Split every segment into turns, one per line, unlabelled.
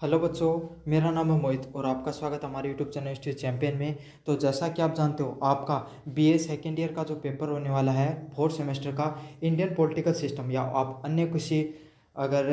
Hello बच्चों, मेरा नाम है मोहित और आपका स्वागत है हमारे यूट्यूब चैनल हिस्ट्री चैंपियन में। तो जैसा कि आप जानते हो, आपका बीए सेकेंड ईयर का जो पेपर होने वाला है फोर्थ सेमेस्टर का, इंडियन पॉलिटिकल सिस्टम, या आप अन्य किसी अगर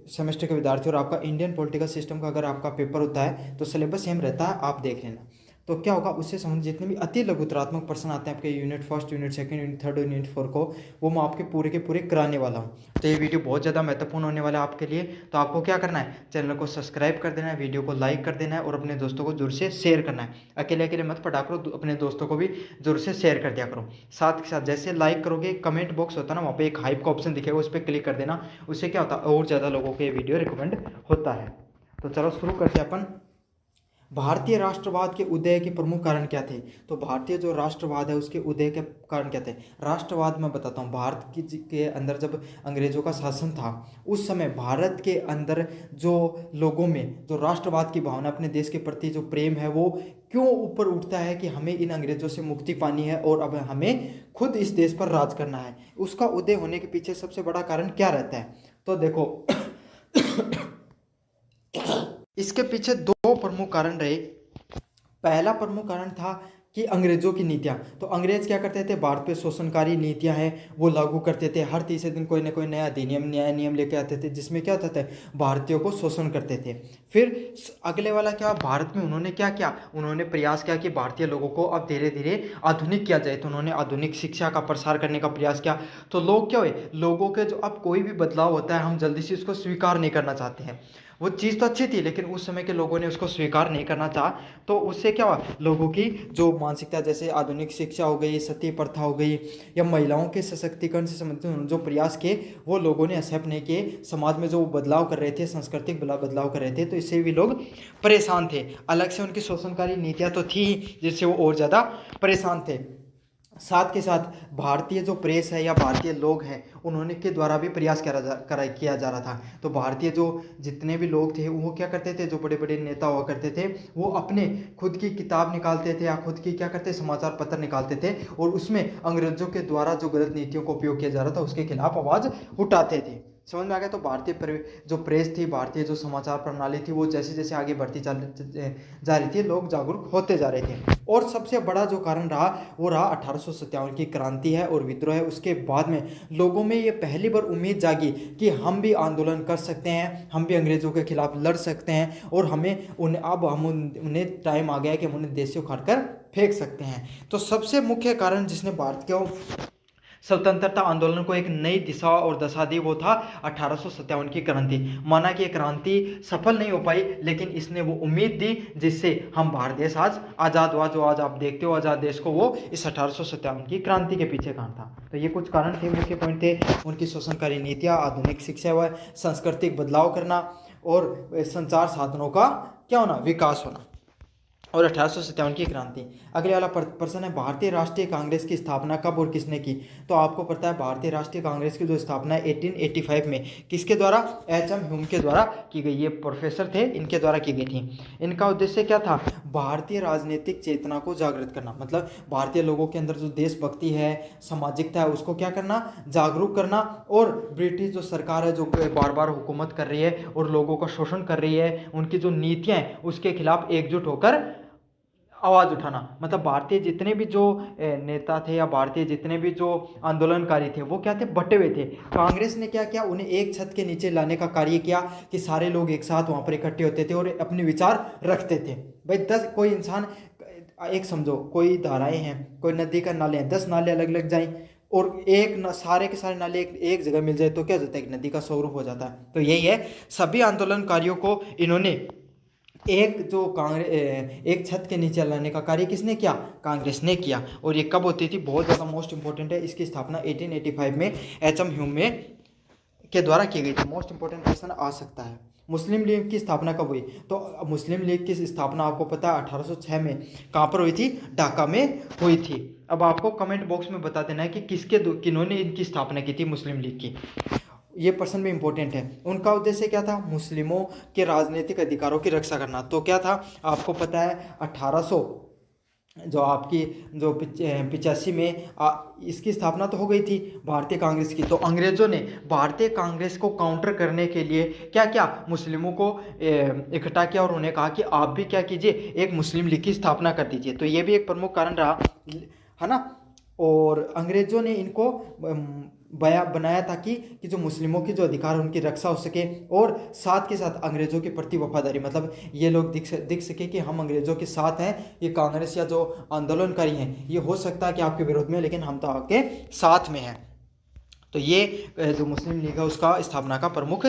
सेमेस्टर के विद्यार्थी और आपका इंडियन पॉलिटिकल सिस्टम का अगर आपका पेपर होता है तो सिलेबस सेम रहता है, आप देख लेना। तो क्या होगा, उससे संबंधित जितने भी अति लघुतरात्मक प्रश्न आते हैं आपके unit first, unit second, unit third और यूनिट फोर को, वो मैं आपके पूरे के पूरे कराने वाला हूँ। तो ये वीडियो बहुत ज़्यादा महत्वपूर्ण होने वाला है आपके लिए। तो आपको क्या करना है, चैनल को सब्सक्राइब कर देना है, वीडियो को लाइक कर देना है और अपने दोस्तों को जरूर से शेयर करना है। अकेले अकेले मत पढ़ा करो, अपने दोस्तों को भी जरूर से शेयर कर दिया करो। साथ के साथ जैसे लाइक करोगे, कमेंट बॉक्स होता है ना, वहाँ पे एक हाइप का ऑप्शन दिखेगा, उस पर क्लिक कर देना। उससे क्या होता है, और ज़्यादा लोगों को ये वीडियो रिकमेंड होता है। तो चलो शुरू करते हैं अपन। भारतीय राष्ट्रवाद के उदय के प्रमुख कारण क्या थे? तो भारतीय जो राष्ट्रवाद है उसके उदय के कारण क्या थे? राष्ट्रवाद मैं बताता हूँ। भारत के अंदर जब अंग्रेजों का शासन था, उस समय भारत के अंदर जो लोगों में जो राष्ट्रवाद की भावना, अपने देश के प्रति जो प्रेम है, वो क्यों ऊपर उठता है कि हमें इन अंग्रेजों से मुक्ति पानी है और अब हमें खुद इस देश पर राज करना है। उसका उदय होने के पीछे सबसे बड़ा कारण क्या रहता है? तो देखो इसके पीछे दो प्रमुख कारण रहे। पहला प्रमुख कारण था कि अंग्रेजों की नीतियां। तो अंग्रेज क्या करते थे, भारत पे शोषणकारी नीतियां हैं वो लागू करते थे। हर तीसरे दिन कोई ना कोई नया अधिनियम, नया नियम लेके आते थे, जिसमें क्या होता था, भारतीयों को शोषण करते थे। फिर अगले वाला क्या, भारत में उन्होंने क्या किया, उन्होंने प्रयास किया कि भारतीय लोगों को अब धीरे धीरे आधुनिक किया जाए। तो उन्होंने आधुनिक शिक्षा का प्रसार करने का प्रयास किया। तो लोग क्या हुए, लोगों के जो अब कोई भी बदलाव होता है हम जल्दी से उसको स्वीकार नहीं करना चाहते हैं। वो चीज़ तो अच्छी थी लेकिन उस समय के लोगों ने उसको स्वीकार नहीं करना चाहा। तो उससे क्या हुआ, लोगों की जो मानसिकता, जैसे आधुनिक शिक्षा हो गई, सती प्रथा हो गई, या महिलाओं के सशक्तिकरण से संबंधित जो प्रयास किए वो लोगों ने एक्सेप्ट नहीं किए। समाज में जो बदलाव कर रहे थे, सांस्कृतिक बदलाव कर रहे थे, तो इससे भी लोग परेशान थे। अलग से उनकी शोषणकारी नीतियाँ तो थी जिससे वो और ज़्यादा परेशान थे। साथ के साथ भारतीय जो प्रेस है या भारतीय लोग हैं, उन्होंने के द्वारा भी प्रयास किया जा रहा था। तो भारतीय जो जितने भी लोग थे वो क्या करते थे, जो बड़े बड़े नेता हुआ करते थे, वो अपने खुद की किताब निकालते थे या खुद की क्या करते, समाचार पत्र निकालते थे और उसमें अंग्रेजों के द्वारा जो गलत नीतियों का उपयोग किया जा रहा था उसके खिलाफ आवाज़ उठाते थे। समझ में आ गया? तो भारतीय जो प्रेस थी, भारतीय जो समाचार प्रणाली थी, वो जैसे जैसे आगे बढ़ती जा रही थी, लोग जागरूक होते जा रहे थे। और सबसे बड़ा जो कारण रहा वो रहा 1857 की क्रांति है और विद्रोह है। उसके बाद में लोगों में ये पहली बार उम्मीद जागी कि हम भी आंदोलन कर सकते हैं, हम भी अंग्रेजों के खिलाफ लड़ सकते हैं और उन्हें टाइम आ गया है कि हम उन्हें देश से उखाड़ कर फेंक सकते हैं। तो सबसे मुख्य कारण जिसने भारत को स्वतंत्रता आंदोलन को एक नई दिशा और दशा दी वो था 1857 की क्रांति। माना कि ये क्रांति सफल नहीं हो पाई लेकिन इसने वो उम्मीद दी जिससे हम भारत देश आज आज़ाद हुआ। जो आज आप देखते हो आज़ाद देश को, वो इस 1857 की क्रांति के पीछे कारण था। तो ये कुछ कारण थे, मुख्य पॉइंट थे। उनकी शोषणकारी नीतियाँ, आधुनिक शिक्षा व सांस्कृतिक बदलाव करना और संचार साधनों का क्या होना, विकास होना, और 1857 की क्रांति। अगले वाला प्रश्न है, भारतीय राष्ट्रीय कांग्रेस की स्थापना कब और किसने की? तो आपको पता है भारतीय राष्ट्रीय कांग्रेस की जो स्थापना है 1885 में किसके द्वारा, एच.एम. ह्यूम के द्वारा की गई। ये प्रोफेसर थे, इनके द्वारा की गई थी। इनका उद्देश्य क्या था, भारतीय राजनीतिक चेतना को जागृत करना। मतलब भारतीय लोगों के अंदर जो देशभक्ति है, सामाजिकता है, उसको क्या करना, जागरूक करना। और ब्रिटिश जो सरकार है जो बार बार हुकूमत कर रही है और लोगों का शोषण कर रही है, उनकी जो नीतियाँ हैं उसके खिलाफ एकजुट होकर आवाज़ उठाना। मतलब भारतीय जितने भी जो नेता थे या भारतीय जितने भी जो आंदोलनकारी थे वो क्या थे, बटे हुए थे। कांग्रेस ने क्या किया, उन्हें एक छत के नीचे लाने का कार्य किया कि सारे लोग एक साथ वहाँ पर इकट्ठे होते थे और अपने विचार रखते थे। भाई 10 कोई इंसान, एक समझो कोई धाराएं हैं, कोई नदी का नाले हैं, 10 नाले अलग अलग जाएं और सारे के सारे नाले एक जगह मिल जाए तो क्या होता है, एक नदी का स्वरूप हो जाता है। तो यही है, सभी आंदोलनकारियों को इन्होंने एक छत के नीचे लाने का कार्य किसने किया, कांग्रेस ने किया। और ये कब होती थी, बहुत ज़्यादा मोस्ट इंपॉर्टेंट है। इसकी स्थापना 1885 में एच.एम. ह्यूम में के द्वारा की गई थी। मोस्ट इंपॉर्टेंट क्वेश्चन आ सकता है। मुस्लिम लीग की स्थापना कब हुई? तो मुस्लिम लीग की स्थापना आपको पता है 1806 में कहाँ पर हुई थी, ढाका में हुई थी। अब आपको कमेंट बॉक्स में बता देना है कि किन्होंने इनकी स्थापना की थी, मुस्लिम लीग की। ये प्रश्न भी इंपॉर्टेंट है। उनका उद्देश्य क्या था, मुस्लिमों के राजनीतिक अधिकारों की रक्षा करना। तो क्या था, आपको पता है जो आपकी जो 85 में इसकी स्थापना तो हो गई थी भारतीय कांग्रेस की। तो अंग्रेज़ों ने भारतीय कांग्रेस को काउंटर करने के लिए क्या क्या मुस्लिमों को इकट्ठा किया और उन्हें कहा कि आप भी क्या कीजिए, एक मुस्लिम लीग की स्थापना कर दीजिए। तो ये भी एक प्रमुख कारण रहा, है ना। और अंग्रेज़ों ने इनको बनाया था कि जो मुस्लिमों की जो अधिकार है उनकी रक्षा हो सके, और साथ के साथ अंग्रेज़ों के प्रति वफादारी, मतलब ये लोग दिख सके कि हम अंग्रेज़ों के साथ हैं। ये कांग्रेस या जो आंदोलनकारी हैं ये हो सकता है कि आपके विरोध में, लेकिन हम तो आपके साथ में हैं। तो ये जो मुस्लिम लीग है उसका स्थापना का प्रमुख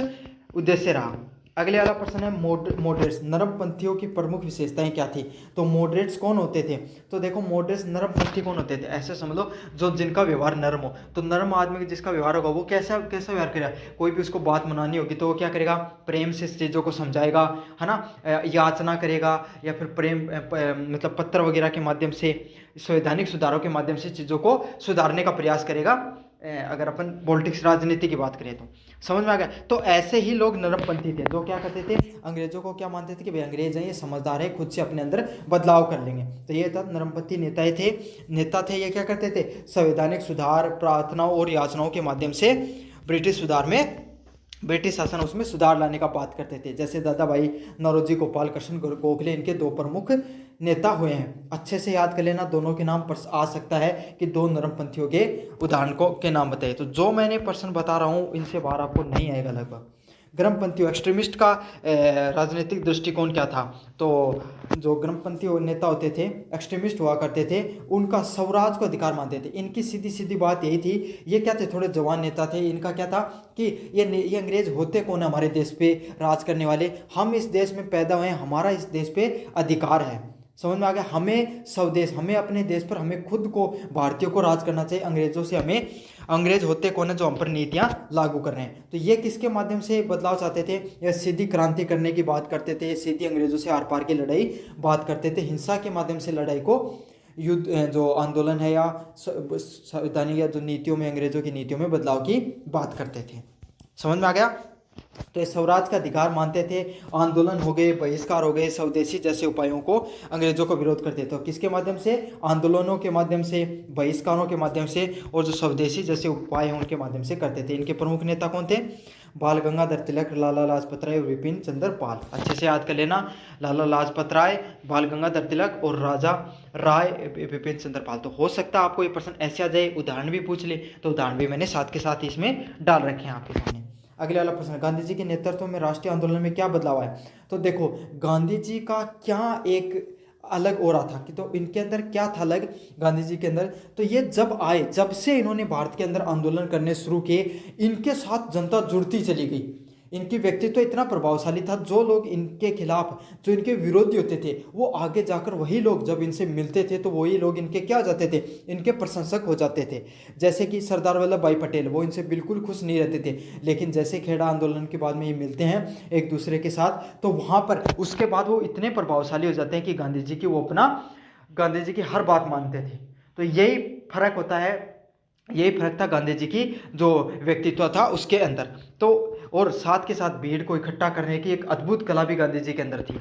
उद्देश्य रहा। अगले वाला प्रश्न है मॉडरेट्स, नरमपंथियों की प्रमुख विशेषताएं क्या थी। तो मॉडरेट्स कौन होते थे। तो देखो मॉडरेट्स नरमपंथी कौन होते थे, ऐसे समझ लो जो जिनका व्यवहार नरम हो। तो नरम आदमी जिसका व्यवहार होगा वो कैसा कैसा व्यवहार करेगा, कोई भी उसको बात मनानी होगी तो वो क्या करेगा, प्रेम से चीज़ों को समझाएगा, है ना, याचना करेगा, या फिर प्रेम मतलब पत्र वगैरह के माध्यम से, संवैधानिक सुधारों के माध्यम से चीज़ों को सुधारने का प्रयास करेगा। अगर अपन पॉलिटिक्स राजनीति की बात करें तो समझ में आ गया। तो ऐसे ही लोग नरमपंथी थे जो क्या करते थे, अंग्रेजों को क्या मानते थे कि भाई अंग्रेज हैं, ये समझदार है, खुद से अपने अंदर बदलाव कर लेंगे। तो ये था नरमपंथी नेता थे। ये क्या करते थे, संवैधानिक सुधार, प्रार्थनाओं और याचनाओं के माध्यम से ब्रिटिश शासन उसमें सुधार लाने का बात करते थे। जैसे दादा भाई नौरोजी, गोपाल कृष्ण गोखले, इनके दो प्रमुख नेता हुए हैं। अच्छे से याद कर लेना, दोनों के नाम पर आ सकता है कि दो नरमपंथियों के उदाहरण के नाम बताइए। तो जो मैंने प्रश्न बता रहा हूँ इनसे बाहर आपको नहीं आएगा लगभग। गर्मपंथी एक्सट्रीमिस्ट का राजनीतिक दृष्टिकोण क्या था। तो जो गर्मपंथी नेता होते थे, एक्सट्रीमिस्ट हुआ करते थे, उनका स्वराज को अधिकार मानते थे। इनकी सीधी सीधी बात यही थी, ये क्या थे, थोड़े जवान नेता थे। इनका क्या था कि ये अंग्रेज होते कौन है हमारे देश पे राज करने वाले, हम इस देश में पैदा हुए हैं, हमारा इस देश पे अधिकार है। समझ में आ गया, हमें स्वदेश, हमें अपने देश पर, हमें खुद को, भारतीयों को राज करना चाहिए। अंग्रेजों से हमें, अंग्रेज होते कौन है जो हम पर नीतियां लागू कर रहे हैं। तो ये किसके माध्यम से बदलाव चाहते थे, ये सीधी क्रांति करने की बात करते थे, सीधी अंग्रेजों से आर पार की लड़ाई बात करते थे, हिंसा के माध्यम से लड़ाई को, युद्ध जो आंदोलन है या संवैधानिक या जो नीतियों में, अंग्रेजों की नीतियों में बदलाव की बात करते थे। समझ में आ गया। तो स्वराज का अधिकार मानते थे। आंदोलन हो गए, बहिष्कार हो गए, स्वदेशी जैसे उपायों को अंग्रेजों को विरोध करते थे। किसके माध्यम से, आंदोलनों के माध्यम से, बहिष्कारों के माध्यम से, और जो स्वदेशी जैसे उपाय हैं उनके माध्यम से करते थे। इनके प्रमुख नेता कौन थे, बाल गंगाधर तिलक, लाला लाजपत राय और विपिन चंद्र पाल। अच्छे से याद कर लेना, लाला लाजपत राय, बाल गंगाधर तिलक और राजा राय विपिन चंद्र पाल। तो हो सकता है आपको ये प्रश्न ऐसे आ जाए, उदाहरण भी पूछ ले, तो उदाहरण भी मैंने साथ के साथ इसमें डाल रखे हैं आपके सामने। अगले वाला प्रश्न, गांधी जी के नेतृत्व में राष्ट्रीय आंदोलन में क्या बदलाव आया। तो देखो गांधी जी का क्या एक अलग ओरा था कि, तो इनके अंदर क्या था अलग गांधी जी के अंदर। तो ये जब आए, जब से इन्होंने भारत के अंदर आंदोलन करने शुरू किए, इनके साथ जनता जुड़ती चली गई। इनकी व्यक्तित्व इतना प्रभावशाली था, जो लोग इनके खिलाफ, जो इनके विरोधी होते थे, वो आगे जाकर वही लोग जब इनसे मिलते थे तो वही लोग इनके क्या हो जाते थे, इनके प्रशंसक हो जाते थे। जैसे कि सरदार वल्लभ भाई पटेल, वो इनसे बिल्कुल खुश नहीं रहते थे, लेकिन जैसे खेड़ा आंदोलन के बाद में ये मिलते हैं एक दूसरे के साथ, तो वहाँ पर उसके बाद वो इतने प्रभावशाली हो जाते हैं कि गांधी जी की वो अपना, गांधी जी की हर बात मानते थे। तो यही फर्क होता है, यही फर्क था गांधी जी की जो व्यक्तित्व था उसके अंदर। तो और साथ के साथ भीड़ को इकट्ठा करने की एक अद्भुत कला भी गांधी जी के अंदर थी।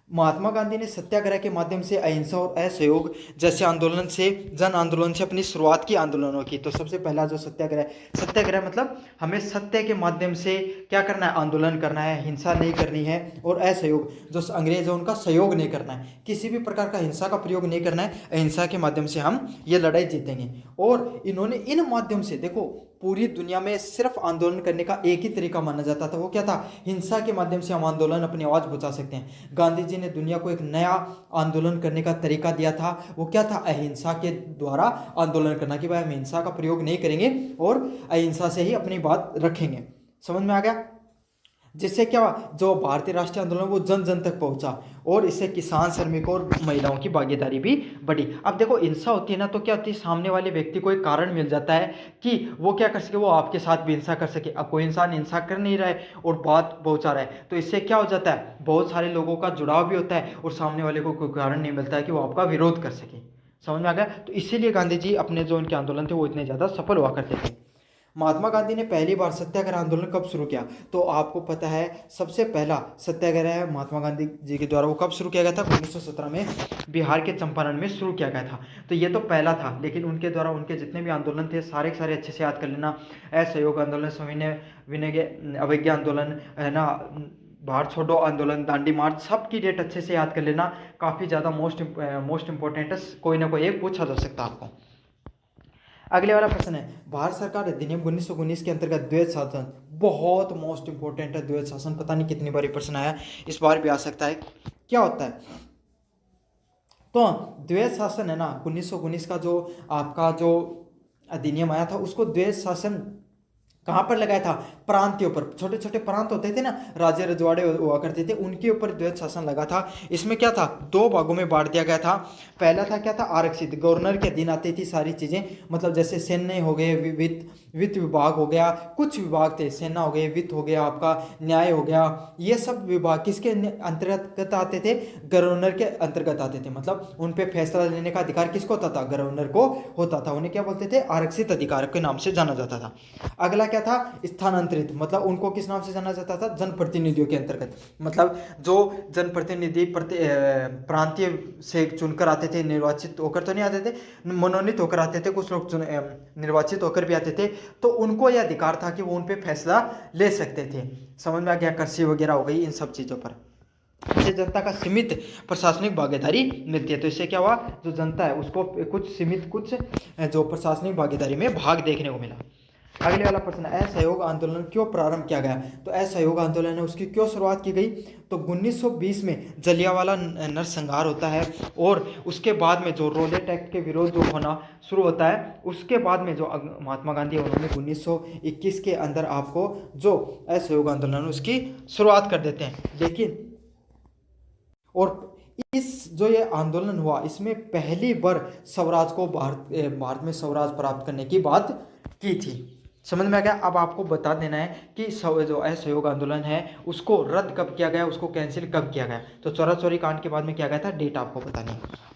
महात्मा गांधी ने सत्याग्रह के माध्यम से अहिंसा और असहयोग जैसे आंदोलन से, जन आंदोलन से अपनी शुरुआत की आंदोलनों की। तो सबसे पहला जो सत्याग्रह मतलब हमें सत्य के माध्यम से क्या करना है, आंदोलन करना है, हिंसा नहीं करनी है। और असहयोग, जो अंग्रेज है उनका सहयोग नहीं करना है, किसी भी प्रकार का हिंसा का प्रयोग नहीं करना है, अहिंसा के माध्यम से हम ये लड़ाई जीतेंगे। और इन्होंने इन माध्यम से, देखो पूरी दुनिया में सिर्फ आंदोलन करने का एक ही तरीका माना जाता था, वो क्या था, हिंसा के माध्यम से हम आंदोलन, अपनी आवाज़ पहुंचा सकते हैं। गांधी जी ने दुनिया को एक नया आंदोलन करने का तरीका दिया था, वो क्या था, अहिंसा के द्वारा आंदोलन करना, कि भाई हम हिंसा का प्रयोग नहीं करेंगे और अहिंसा से ही अपनी बात रखेंगे। समझ में आ गया। जिससे क्या, जो भारतीय राष्ट्रीय आंदोलन वो जन जन तक पहुंचा, और इससे किसान, श्रमिकों और महिलाओं की भागीदारी भी बढ़ी। अब देखो हिंसा होती है ना, तो क्या होती है, सामने वाले व्यक्ति को एक कारण मिल जाता है कि वो क्या कर सके, वो आपके साथ भी हिंसा कर सके। अब कोई इंसान हिंसा कर नहीं रहा है और बात पहुंचा रहा है, तो इससे क्या हो जाता है, बहुत सारे लोगों का जुड़ाव भी होता है, और सामने वाले को कोई कारण नहीं मिलता है कि वो आपका विरोध कर सके। समझ में आ गया। तो इसीलिए गांधी जी अपने जो उनके आंदोलन थे वो इतने ज़्यादा सफल हुआ करते थे। महात्मा गांधी ने पहली बार सत्याग्रह आंदोलन कब शुरू किया? तो आपको पता है सबसे पहला सत्याग्रह महात्मा गांधी जी के द्वारा वो कब शुरू किया गया था? 1917 में बिहार के चंपारण में शुरू किया गया था। तो ये तो पहला था, लेकिन उनके द्वारा उनके जितने भी आंदोलन थे सारे के सारे अच्छे से याद कर लेना। असहयोग आंदोलन, सविनय विनय अवज्ञा आंदोलन, है ना, भारत छोड़ो आंदोलन, दांडी मार्च, सबकी डेट अच्छे से याद कर लेना। काफ़ी ज़्यादा मोस्ट इंपॉर्टेंट है, कोई ना कोई एक पूछा जा सकता है आपको। अगले वाला प्रश्न है, भारत सरकार अधिनियम 1919 के अंतर्गत द्वैध शासन, बहुत मोस्ट इंपॉर्टेंट है द्वैध शासन, पता नहीं कितनी बार प्रश्न आया, इस बार भी आ सकता है। क्या होता है? तो द्वैध शासन है ना, 1919 का जो आपका जो अधिनियम आया था उसको द्वैध शासन कहाँ पर लगाया था? प्रांतियों पर, छोटे छोटे प्रांत होते थे ना, राज्य रजवाड़े हुआ करते थे, उनके ऊपर द्वैध शासन लगा था। इसमें क्या था? दो भागों में बांट दिया गया था। पहला था क्या था? आरक्षित, गवर्नर के अधीन आती थी सारी चीज़ें, मतलब जैसे सैन्य हो गए, वित्त विभाग हो गया, कुछ विभाग थे, सेना हो गए, वित्त हो गया, आपका न्याय हो गया, ये सब विभाग किसके अंतर्गत आते थे? गवर्नर के अंतर्गत आते थे। मतलब उन पे फैसला लेने का अधिकार किसको होता था? गवर्नर को होता था। उन्हें क्या बोलते थे? आरक्षित अधिकार के नाम से जाना जाता था। अगला क्या था? स्थानांतरित, मतलब उनको किस नाम से जाना जाता था? जनप्रतिनिधियों के अंतर्गत, मतलब जो जनप्रतिनिधि प्रांतीय से चुनकर आते थे, निर्वाचित होकर तो नहीं आते थे, मनोनीत होकर आते थे, कुछ लोग निर्वाचित होकर भी आते थे, तो उनको यह अधिकार था कि वो उन पे फैसला ले सकते थे। समझ में आ गया? कृषि वगैरह हो गई, इन सब चीज़ों पर इससे जनता का सीमित प्रशासनिक भागीदारी मिलती है। तो इससे क्या हुआ? जो जनता है उसको कुछ सीमित, कुछ जो प्रशासनिक भागीदारी में भाग देखने को मिला। अगले वाला प्रश्न, असहयोग आंदोलन क्यों प्रारंभ किया गया? तो असहयोग आंदोलन है उसकी क्यों शुरुआत की गई? तो 1920 में जलियांवाला नरसंहार होता है, और उसके बाद में जो रोलेट एक्ट के विरोध जो होना शुरू होता है, उसके बाद में जो महात्मा गांधी उन्होंने 1921 के अंदर आपको जो असहयोग आंदोलन उसकी शुरुआत कर देते हैं। लेकिन और इस जो ये आंदोलन हुआ इसमें पहली बार स्वराज को भारत में स्वराज प्राप्त करने की बात की थी। समझ में आ गया? अब आपको बता देना है कि जो असहयोग आंदोलन है उसको रद्द कब किया गया, उसको कैंसिल कब किया गया। तो चौरा चौरी कांड के बाद में किया गया था, डेट आपको बतानी है।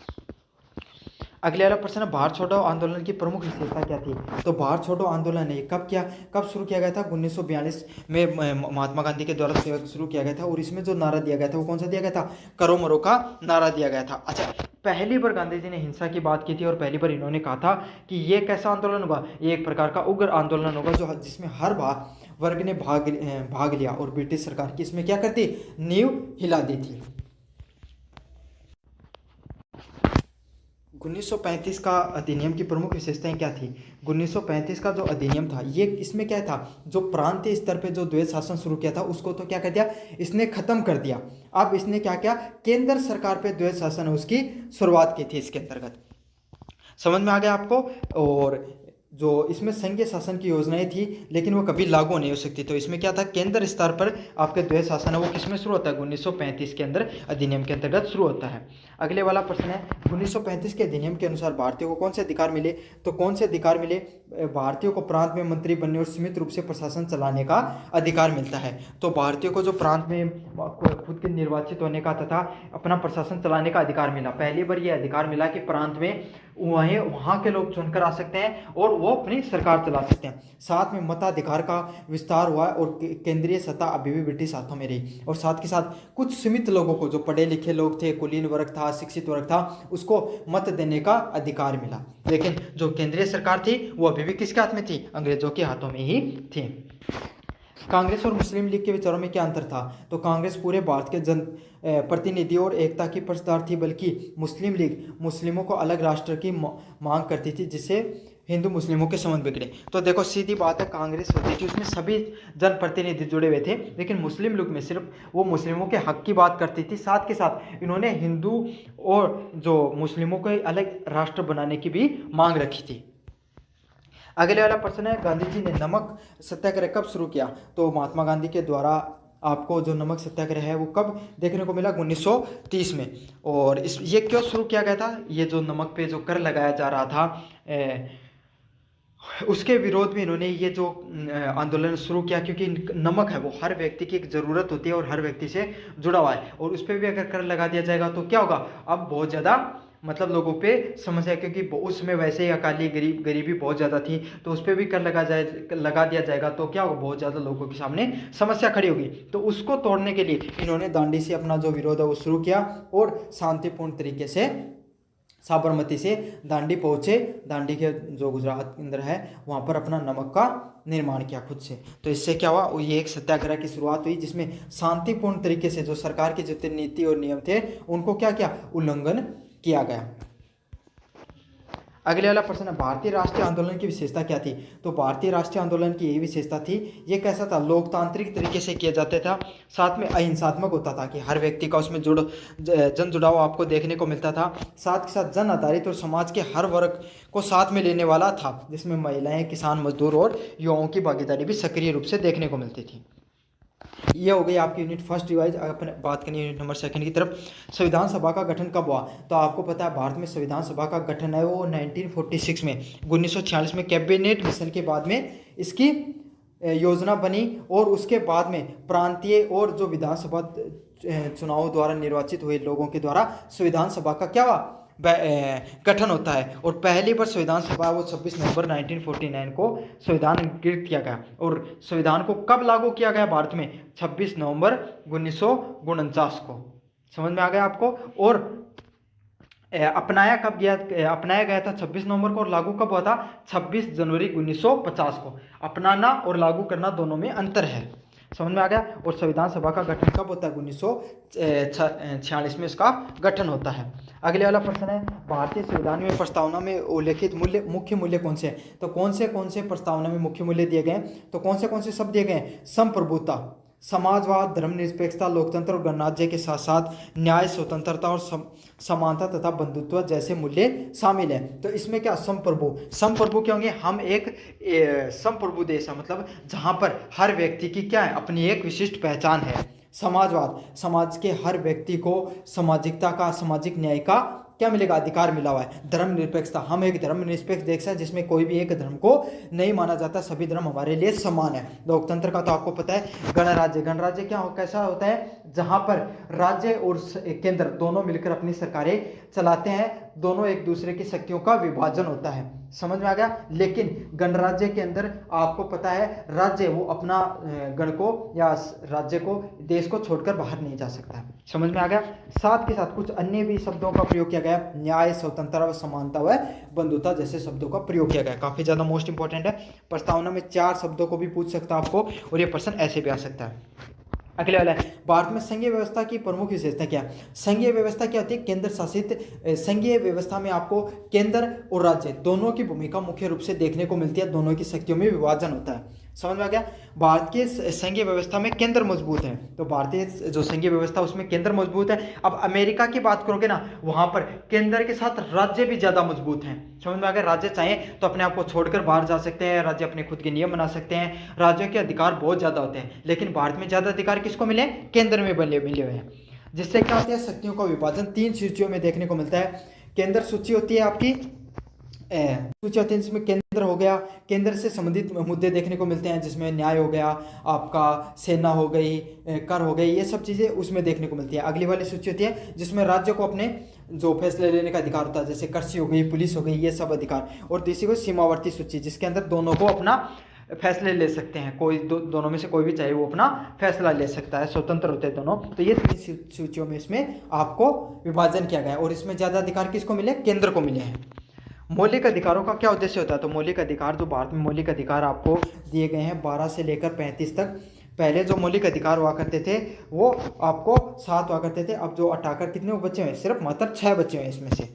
अगले वाला प्रश्न है, भारत छोड़ो आंदोलन की प्रमुख विशेषता क्या थी? तो भारत छोड़ो आंदोलन है कब शुरू किया गया था? 1942 में महात्मा गांधी के द्वारा शुरू किया गया था, और इसमें जो नारा दिया गया था वो कौन सा दिया गया था? करो मरो का नारा दिया गया था। अच्छा, पहली बार गांधी जी ने हिंसा की बात की थी, और पहली बार इन्होंने कहा था कि ये कैसा आंदोलन होगा? ये एक प्रकार का उग्र आंदोलन होगा जो जिसमें हर वर्ग ने भाग लिया, और ब्रिटिश सरकार की इसमें क्या करती? नींव हिला दी थी। 1935 का अधिनियम की प्रमुख विशेषताएं क्या थी? 1935 का जो अधिनियम था ये इसमें क्या था? जो प्रांतीय स्तर पे जो द्वैध शासन शुरू किया था उसको तो क्या कर दिया? इसने खत्म कर दिया। अब इसने क्या किया? केंद्र सरकार पे द्वैध शासन है उसकी शुरुआत की थी इसके अंतर्गत। समझ में आ गया आपको? और जो इसमें संघीय शासन की योजनाएं थी लेकिन वो कभी लागू नहीं हो सकती। तो इसमें क्या था? केंद्र स्तर पर आपके द्वैध शासन है वो किसमें शुरू होता है? 1935 के अंदर अधिनियम के अंतर्गत शुरू होता है। अगले वाला प्रश्न है, 1935 के अधिनियम के अनुसार भारतीयों को कौन से अधिकार मिले? तो कौन से अधिकार मिले? भारतीयों को प्रांत में मंत्री बनने और सीमित रूप से प्रशासन चलाने का अधिकार मिलता है। तो भारतीयों को जो प्रांत में खुद के निर्वाचित होने का तथा अपना प्रशासन चलाने का अधिकार मिला। पहली बार ये अधिकार मिला कि प्रांत में वहाँ के लोग चुनकर आ सकते हैं और वो अपनी सरकार चला सकते हैं। साथ में मताधिकार का विस्तार हुआ और केंद्रीय सत्ता अभी भी ब्रिटिश हाथों में रही, और साथ के साथ कुछ सीमित लोगों को, जो पढ़े लिखे लोग थे, कुलीन वर्ग था, शिक्षित वर्ग था, उसको मत देने का अधिकार मिला। लेकिन जो केंद्रीय सरकार थी वो अभी भी किसके हाथ में थी? अंग्रेजों के हाथों में ही थी। कांग्रेस और मुस्लिम लीग के विचारों में क्या अंतर था? तो कांग्रेस पूरे भारत के जन प्रतिनिधि और एकता की पक्षधर थी, बल्कि मुस्लिम लीग मुस्लिमों को अलग राष्ट्र की मांग करती थी, जिससे हिंदू मुस्लिमों के संबंध बिगड़े। तो देखो सीधी बात है, कांग्रेस होती थी उसमें सभी जनप्रतिनिधि जुड़े हुए थे, लेकिन मुस्लिम लीग में सिर्फ वो मुस्लिमों के हक की बात करती थी। साथ के साथ इन्होंने हिंदू और जो मुस्लिमों को अलग राष्ट्र बनाने की भी मांग रखी थी। अगले वाला प्रश्न है, गांधी जी ने नमक सत्याग्रह कब शुरू किया? तो महात्मा गांधी के द्वारा आपको जो नमक सत्याग्रह है वो कब देखने को मिला? 1930 में। और ये क्यों शुरू किया गया था? ये जो नमक पे जो कर लगाया जा रहा था उसके विरोध में इन्होंने ये जो आंदोलन शुरू किया, क्योंकि नमक है वो हर व्यक्ति की एक ज़रूरत होती है और हर व्यक्ति से जुड़ा हुआ है, और उस पर भी अगर कर लगा दिया जाएगा तो क्या होगा? अब बहुत ज़्यादा मतलब लोगों पे समस्या, क्योंकि उसमें वैसे ही अकाली गरीबी बहुत ज़्यादा थी, तो उस पर भी कर लगा दिया जाएगा तो क्या होगा, बहुत ज़्यादा लोगों के सामने समस्या खड़ी होगी। तो उसको तोड़ने के लिए इन्होंने दांडी से अपना जो विरोध है वो शुरू किया और शांतिपूर्ण तरीके से साबरमती से दांडी पहुँचे। दांडी के जो गुजरात के अंदर है वहाँ पर अपना नमक का निर्माण किया खुद से। तो इससे क्या हुआ, ये एक सत्याग्रह की शुरुआत हुई जिसमें शांतिपूर्ण तरीके से जो सरकार के जितने नीति और नियम थे उनको क्या किया, उल्लंघन किया गया। अगले वाला प्रश्न है, भारतीय राष्ट्रीय आंदोलन की विशेषता क्या थी। तो भारतीय राष्ट्रीय आंदोलन की यही विशेषता थी, ये कैसा था, लोकतांत्रिक तरीके से किया जाता था, साथ में अहिंसात्मक होता था कि हर व्यक्ति का उसमें जन जुड़ाव आपको देखने को मिलता था, साथ के साथ जन आधारित और समाज के हर वर्ग को साथ में लेने वाला था, जिसमें महिलाएं, किसान, मजदूर और युवाओं की भागीदारी भी सक्रिय रूप से देखने को मिलती थी। ये हो गई आपकी यूनिट फर्स्ट रिवाइज। अपन बात करें यूनिट नंबर सेकंड की तरफ, संविधान सभा का गठन कब हुआ। तो आपको पता है भारत में संविधान सभा का गठन है वो 1946 में, 1946 में कैबिनेट मिशन के बाद में इसकी योजना बनी और उसके बाद में प्रांतीय और जो विधानसभा चुनाव द्वारा निर्वाचित हुए लोगों के द्वारा संविधान सभा का क्या हुआ, गठन होता है। और पहली बार संविधान सभा वो 26 नवंबर 1949 को संविधान अंकित किया गया। और संविधान को कब लागू किया गया भारत में, 26 नवंबर 1949 को। समझ में आ गया आपको। और अपनाया गया था 26 नवंबर को, और लागू कब हुआ था, 26 जनवरी 1950 को। अपनाना और लागू करना दोनों में अंतर है, समझ में आ गया। और संविधान सभा का गठन कब होता है, 1946 में इसका गठन होता है। अगले वाला प्रश्न है, भारतीय संविधान में प्रस्तावना में उल्लेखित मुख्य मूल्य कौन से हैं। तो कौन से प्रस्तावना में मुख्य मूल्य दिए गए, तो कौन से शब्द दिए गए हैं, संप्रभुता, समाजवाद, धर्मनिरपेक्षता, लोकतंत्र और गणराज्य के साथ साथ न्याय, स्वतंत्रता और समानता तथा बंधुत्व जैसे मूल्य शामिल हैं। तो इसमें क्या, संप्रभु क्या होंगे, हम एक संप्रभु देश है, मतलब जहां पर हर व्यक्ति की क्या है, अपनी एक विशिष्ट पहचान है। समाजवाद, समाज के हर व्यक्ति को सामाजिकता का, सामाजिक न्याय का क्या मिलेगा, अधिकार मिला हुआ है। धर्मनिरपेक्षता, हम एक धर्मनिरपेक्ष देश है जिसमें कोई भी एक धर्म को नहीं माना जाता, सभी धर्म हमारे लिए समान है। लोकतंत्र का तो आपको पता है। गणराज्य क्या कैसा होता है, जहां पर राज्य और केंद्र दोनों मिलकर अपनी सरकारें चलाते हैं, दोनों एक दूसरे की शक्तियों का विभाजन होता है, समझ में आ गया। लेकिन गणराज्य के अंदर आपको पता है राज्य वो अपना गण को या राज्य को, देश को छोड़कर बाहर नहीं जा सकता है, समझ में आ गया। साथ के साथ कुछ अन्य भी शब्दों का प्रयोग किया गया, न्याय, स्वतंत्रता व समानता व बंधुता जैसे शब्दों का प्रयोग किया गया। काफी ज्यादा मोस्ट इंपॉर्टेंट है, प्रस्तावना में 4 शब्दों को भी पूछ सकता है आपको, और ये प्रश्न ऐसे भी आ सकता है। अगले वाला है, भारत में संघीय व्यवस्था की प्रमुख विशेषता क्या है। संघीय व्यवस्था क्या होती है, केंद्र शासित। संघीय व्यवस्था में आपको केंद्र और राज्य दोनों की भूमिका मुख्य रूप से देखने को मिलती है, दोनों की शक्तियों में विभाजन होता है, समझ में आ गया। भारत की संघीय व्यवस्था में केंद्र मजबूत है, तो भारतीय जो संघीय व्यवस्था उसमें केंद्र मजबूत है। अब अमेरिका की बात करोगे ना, वहां पर केंद्र के साथ राज्य भी ज्यादा मजबूत हैं, समझ में आ गया। राज्य चाहें तो अपने आप को छोड़कर बाहर जा सकते हैं, राज्य अपने खुद के नियम बना सकते हैं, राज्यों के अधिकार बहुत ज्यादा होते हैं। लेकिन भारत में ज्यादा अधिकार किसको मिले, केंद्र में मिले हुए हैं, जिससे क्या होता है, शक्तियों का विभाजन 3 सूचियों में देखने को मिलता है। केंद्र सूची होती है आपकी, सूची होती है जिसमें केंद्र हो गया, केंद्र से संबंधित मुद्दे देखने को मिलते हैं, जिसमें न्याय हो गया, आपका सेना हो गई, कर हो गई, ये सब चीजें उसमें देखने को मिलती है। अगली वाली सूची होती है जिसमें राज्य को अपने जो फैसले लेने का अधिकार होता है, जैसे कृषि हो गई, पुलिस हो गई, ये सब अधिकार। और तीसरी को सीमावर्ती सूची, जिसके अंदर दोनों को अपना फैसले ले सकते हैं, कोई दोनों में से कोई भी चाहे वो अपना फैसला ले सकता है, स्वतंत्र होते हैं दोनों। तो ये 3 सूचियों में इसमें आपको विभाजन किया गया है, और इसमें ज्यादा अधिकार किसको मिले, केंद्र को मिले हैं। मौलिक अधिकारों का क्या उद्देश्य होता है, तो मौलिक अधिकार, जो भारत में मौलिक अधिकार आपको दिए गए हैं 12 से लेकर 35 तक। पहले जो मौलिक अधिकार हुआ करते थे वो आपको 7 हुआ करते थे, अब जो हटाकर कितने बचे हुए हैं, सिर्फ मात्र 6 बचे हुए हैं इसमें से,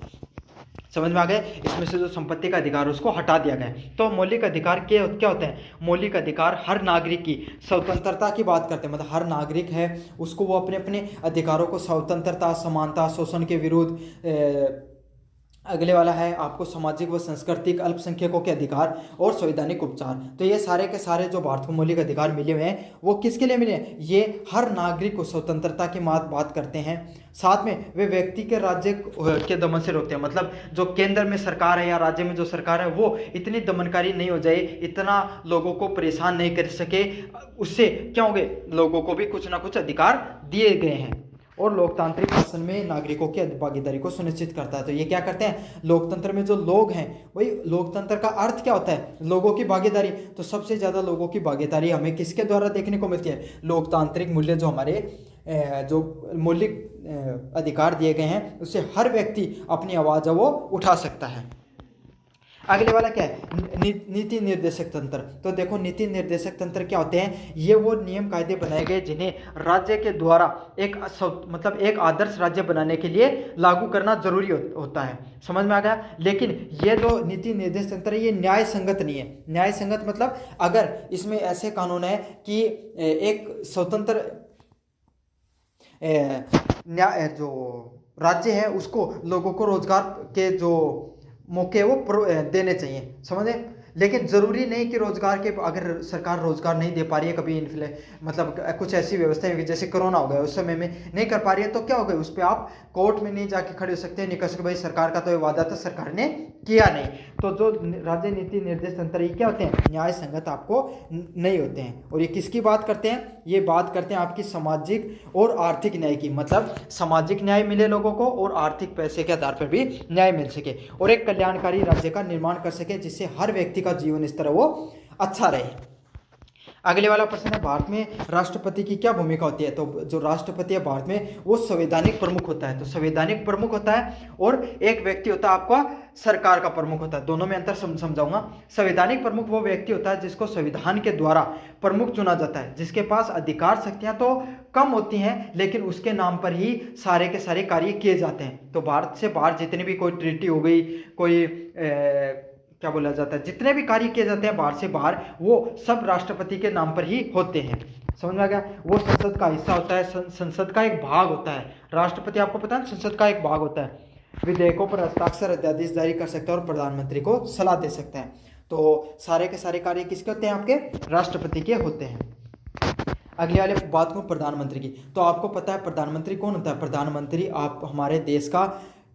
समझ में आ गए। इसमें से जो संपत्ति का अधिकार उसको हटा दिया गया। तो मौलिक अधिकार क्या होते हैं, मौलिक अधिकार हर नागरिक की स्वतंत्रता की बात करते हैं, मतलब हर नागरिक है उसको वो अपने अपने अधिकारों को, स्वतंत्रता, समानता, शोषण के विरुद्ध। अगले वाला है आपको सामाजिक व सांस्कृतिक अल्पसंख्यकों के अधिकार और संवैधानिक उपचार। तो ये सारे के सारे जो भारत को मौलिक अधिकार मिले हुए हैं वो किसके लिए मिले हैं, ये हर नागरिक को स्वतंत्रता की बात करते हैं। साथ में वे व्यक्ति के राज्य के दमन से रोकते हैं, मतलब जो केंद्र में सरकार है या राज्य में जो सरकार है वो इतनी दमनकारी नहीं हो जाए, इतना लोगों को परेशान नहीं कर सके, उससे क्या होंगे, लोगों को भी कुछ ना कुछ अधिकार दिए गए हैं। और लोकतांत्रिक शासन में नागरिकों की भागीदारी को सुनिश्चित करता है। तो ये क्या करते हैं, लोकतंत्र में जो लोग हैं, वही लोकतंत्र का अर्थ क्या होता है, लोगों की भागीदारी। तो सबसे ज़्यादा लोगों की भागीदारी हमें किसके द्वारा देखने को मिलती है, लोकतांत्रिक मूल्य जो हमारे जो मौलिक अधिकार दिए गए हैं उससे हर व्यक्ति अपनी आवाज़ वो उठा सकता है। अगले वाला क्या है, नीति निर्देशक तंत्र। तो देखो नीति निर्देशक तंत्र क्या होते हैं, ये वो नियम कायदे बनाए गए जिन्हें राज्य के द्वारा मतलब एक आदर्श राज्य बनाने के लिए लागू करना जरूरी होता है। समझ में आ गया। लेकिन ये जो नीति निर्देशक तंत्र है ये न्याय संगत नहीं है। न्याय संगत मतलब अगर इसमें ऐसे कानून है कि एक स्वतंत्र जो राज्य है उसको लोगों को रोजगार के जो मौके वो देने चाहिए, समझे। लेकिन ज़रूरी नहीं कि रोजगार के, अगर सरकार रोजगार नहीं दे पा रही है, कभी मतलब कुछ ऐसी व्यवस्था होगी जैसे कोरोना हो गया उस समय में नहीं कर पा रही है, तो क्या हो गया, उस पर आप कोर्ट में नहीं जाके खड़े हो सकते, नहीं कर सकते भाई सरकार का तो ये वादा था सरकार ने किया नहीं। तो जो राज्य नीति निर्देश तंत्र ये क्या होते हैं, न्याय संगत आपको नहीं होते हैं। और ये किसकी बात करते हैं, ये बात करते हैं आपकी सामाजिक और आर्थिक न्याय की, मतलब सामाजिक न्याय मिले लोगों को और आर्थिक पैसे के आधार पर भी न्याय मिल सके और एक कल्याणकारी राज्य का निर्माण कर सके जिससे हर व्यक्ति का जीवन स्तर वो अच्छा रहे। अगले वाला प्रश्न है, भारत में राष्ट्रपति की क्या भूमिका होती है। तो जो राष्ट्रपति है भारत में वो संवैधानिक प्रमुख होता है। तो संवैधानिक प्रमुख होता है और एक व्यक्ति होता है आपका सरकार का प्रमुख होता है। दोनों में अंतर समझाऊंगा। संवैधानिक प्रमुख वो व्यक्ति होता है जिसको संविधान के द्वारा प्रमुख चुना जाता है, जिसके पास अधिकार शक्तियां तो कम होती हैं लेकिन उसके नाम पर ही सारे के सारे कार्य किए जाते हैं। तो भारत से बाहर जितनी भी कोई ट्रीटी हो गई, कोई क्या बोला जाता है, जितने भी कार्य किए जाते हैं बाहर से बाहर, वो सब राष्ट्रपति के नाम पर ही होते हैं। समझ में आ गया। वो संसद का हिस्सा होता है, संसद का एक भाग होता है। राष्ट्रपति आपको पता है संसद का एक भाग होता है, विधेयकों पर हस्ताक्षर अध्यादेश जारी कर सकता है और प्रधानमंत्री को सलाह दे सकता है। तो सारे के सारे कार्य किसके होते हैं, आपके राष्ट्रपति के होते हैं। अगले वाले बात को प्रधानमंत्री की। तो आपको पता है प्रधानमंत्री कौन होता है, प्रधानमंत्री आप हमारे देश का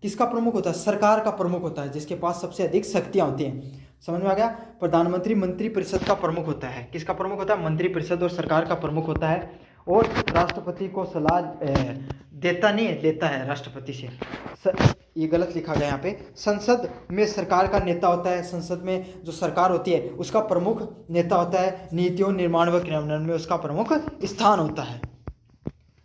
किसका प्रमुख होता है, सरकार का प्रमुख होता है, जिसके पास सबसे अधिक शक्तियां होती हैं। समझ में आ गया। प्रधानमंत्री मंत्रिपरिषद का प्रमुख होता है। किसका प्रमुख होता है, मंत्रिपरिषद और सरकार का प्रमुख होता है। और राष्ट्रपति को सलाह देता नहीं है, लेता है राष्ट्रपति से। ये गलत लिखा गया यहाँ पे। संसद में सरकार का नेता होता है, संसद में जो सरकार होती है उसका प्रमुख नेता होता है। नीतियों निर्माण व क्रियान्वयन में उसका प्रमुख स्थान होता है।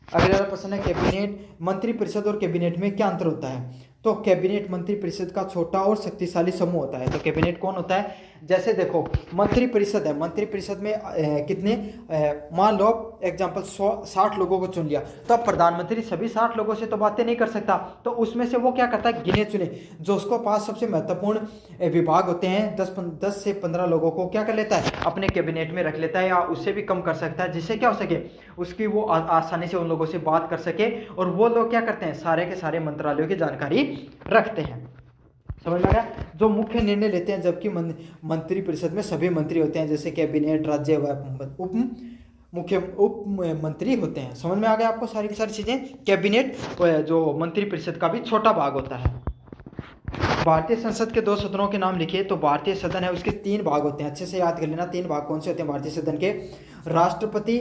अगला प्रश्न है, कैबिनेट मंत्रिपरिषद और कैबिनेट में क्या अंतर होता है। तो कैबिनेट मंत्रिपरिषद का छोटा और शक्तिशाली समूह होता है। तो कैबिनेट कौन होता है, जैसे देखो मंत्रिपरिषद है, मंत्रिपरिषद में कितने मान लो एग्जांपल 60 लोगों को चुन लिया, तो अब प्रधानमंत्री सभी 60 लोगों से तो बातें नहीं कर सकता, तो उसमें से वो क्या करता है, गिने चुने जो उसको पास सबसे महत्वपूर्ण विभाग होते हैं 10 से 15 लोगों को क्या कर लेता है, अपने कैबिनेट में रख लेता है या उससे भी कम कर सकता है, जिससे क्या हो सके उसकी वो आसानी से उन लोगों से बात कर सके। और वो लोग क्या करते हैं, सारे के सारे मंत्रालयों की जानकारी रखते हैं। समझ में आ गया। जो मुख्य निर्णय लेते हैं, जबकि मंत्रिपरिषद में सभी मंत्री होते हैं, जैसे कैबिनेट, राज्य उप मंत्री होते हैं। समझ में आ गया आपको सारी की सारी चीजें। कैबिनेट जो मंत्रिपरिषद का भी छोटा भाग होता है। भारतीय संसद के 2 सदनों के नाम लिखिए। तो भारतीय सदन है उसके 3 भाग होते हैं, अच्छे से याद कर लेना। 3 भाग कौन से होते हैं भारतीय सदन के, राष्ट्रपति,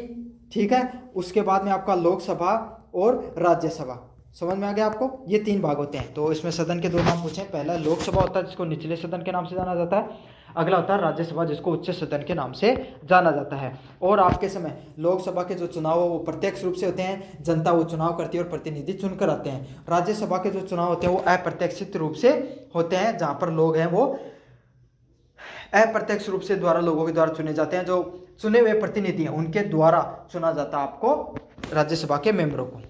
ठीक है, उसके बाद में आपका लोकसभा और राज्यसभा। समझ में आ गया आपको, ये 3 भाग होते हैं। तो इसमें सदन के 2 नाम पूछे, पहला लोकसभा होता है जिसको निचले सदन के नाम से जाना जाता है, अगला होता है राज्यसभा जिसको उच्च सदन के नाम से जाना जाता है। और आपके समय लोकसभा के जो चुनाव है वो प्रत्यक्ष रूप से होते हैं, जनता वो चुनाव करती है और प्रतिनिधि चुनकर आते हैं। राज्यसभा के जो चुनाव होते हैं वो अप्रत्यक्षित रूप से होते हैं, जहाँ पर लोग हैं वो अप्रत्यक्ष रूप से द्वारा लोगों के द्वारा चुने जाते हैं, जो चुने हुए प्रतिनिधि हैं उनके द्वारा चुना जाता है आपको राज्यसभा के मेंबरों को।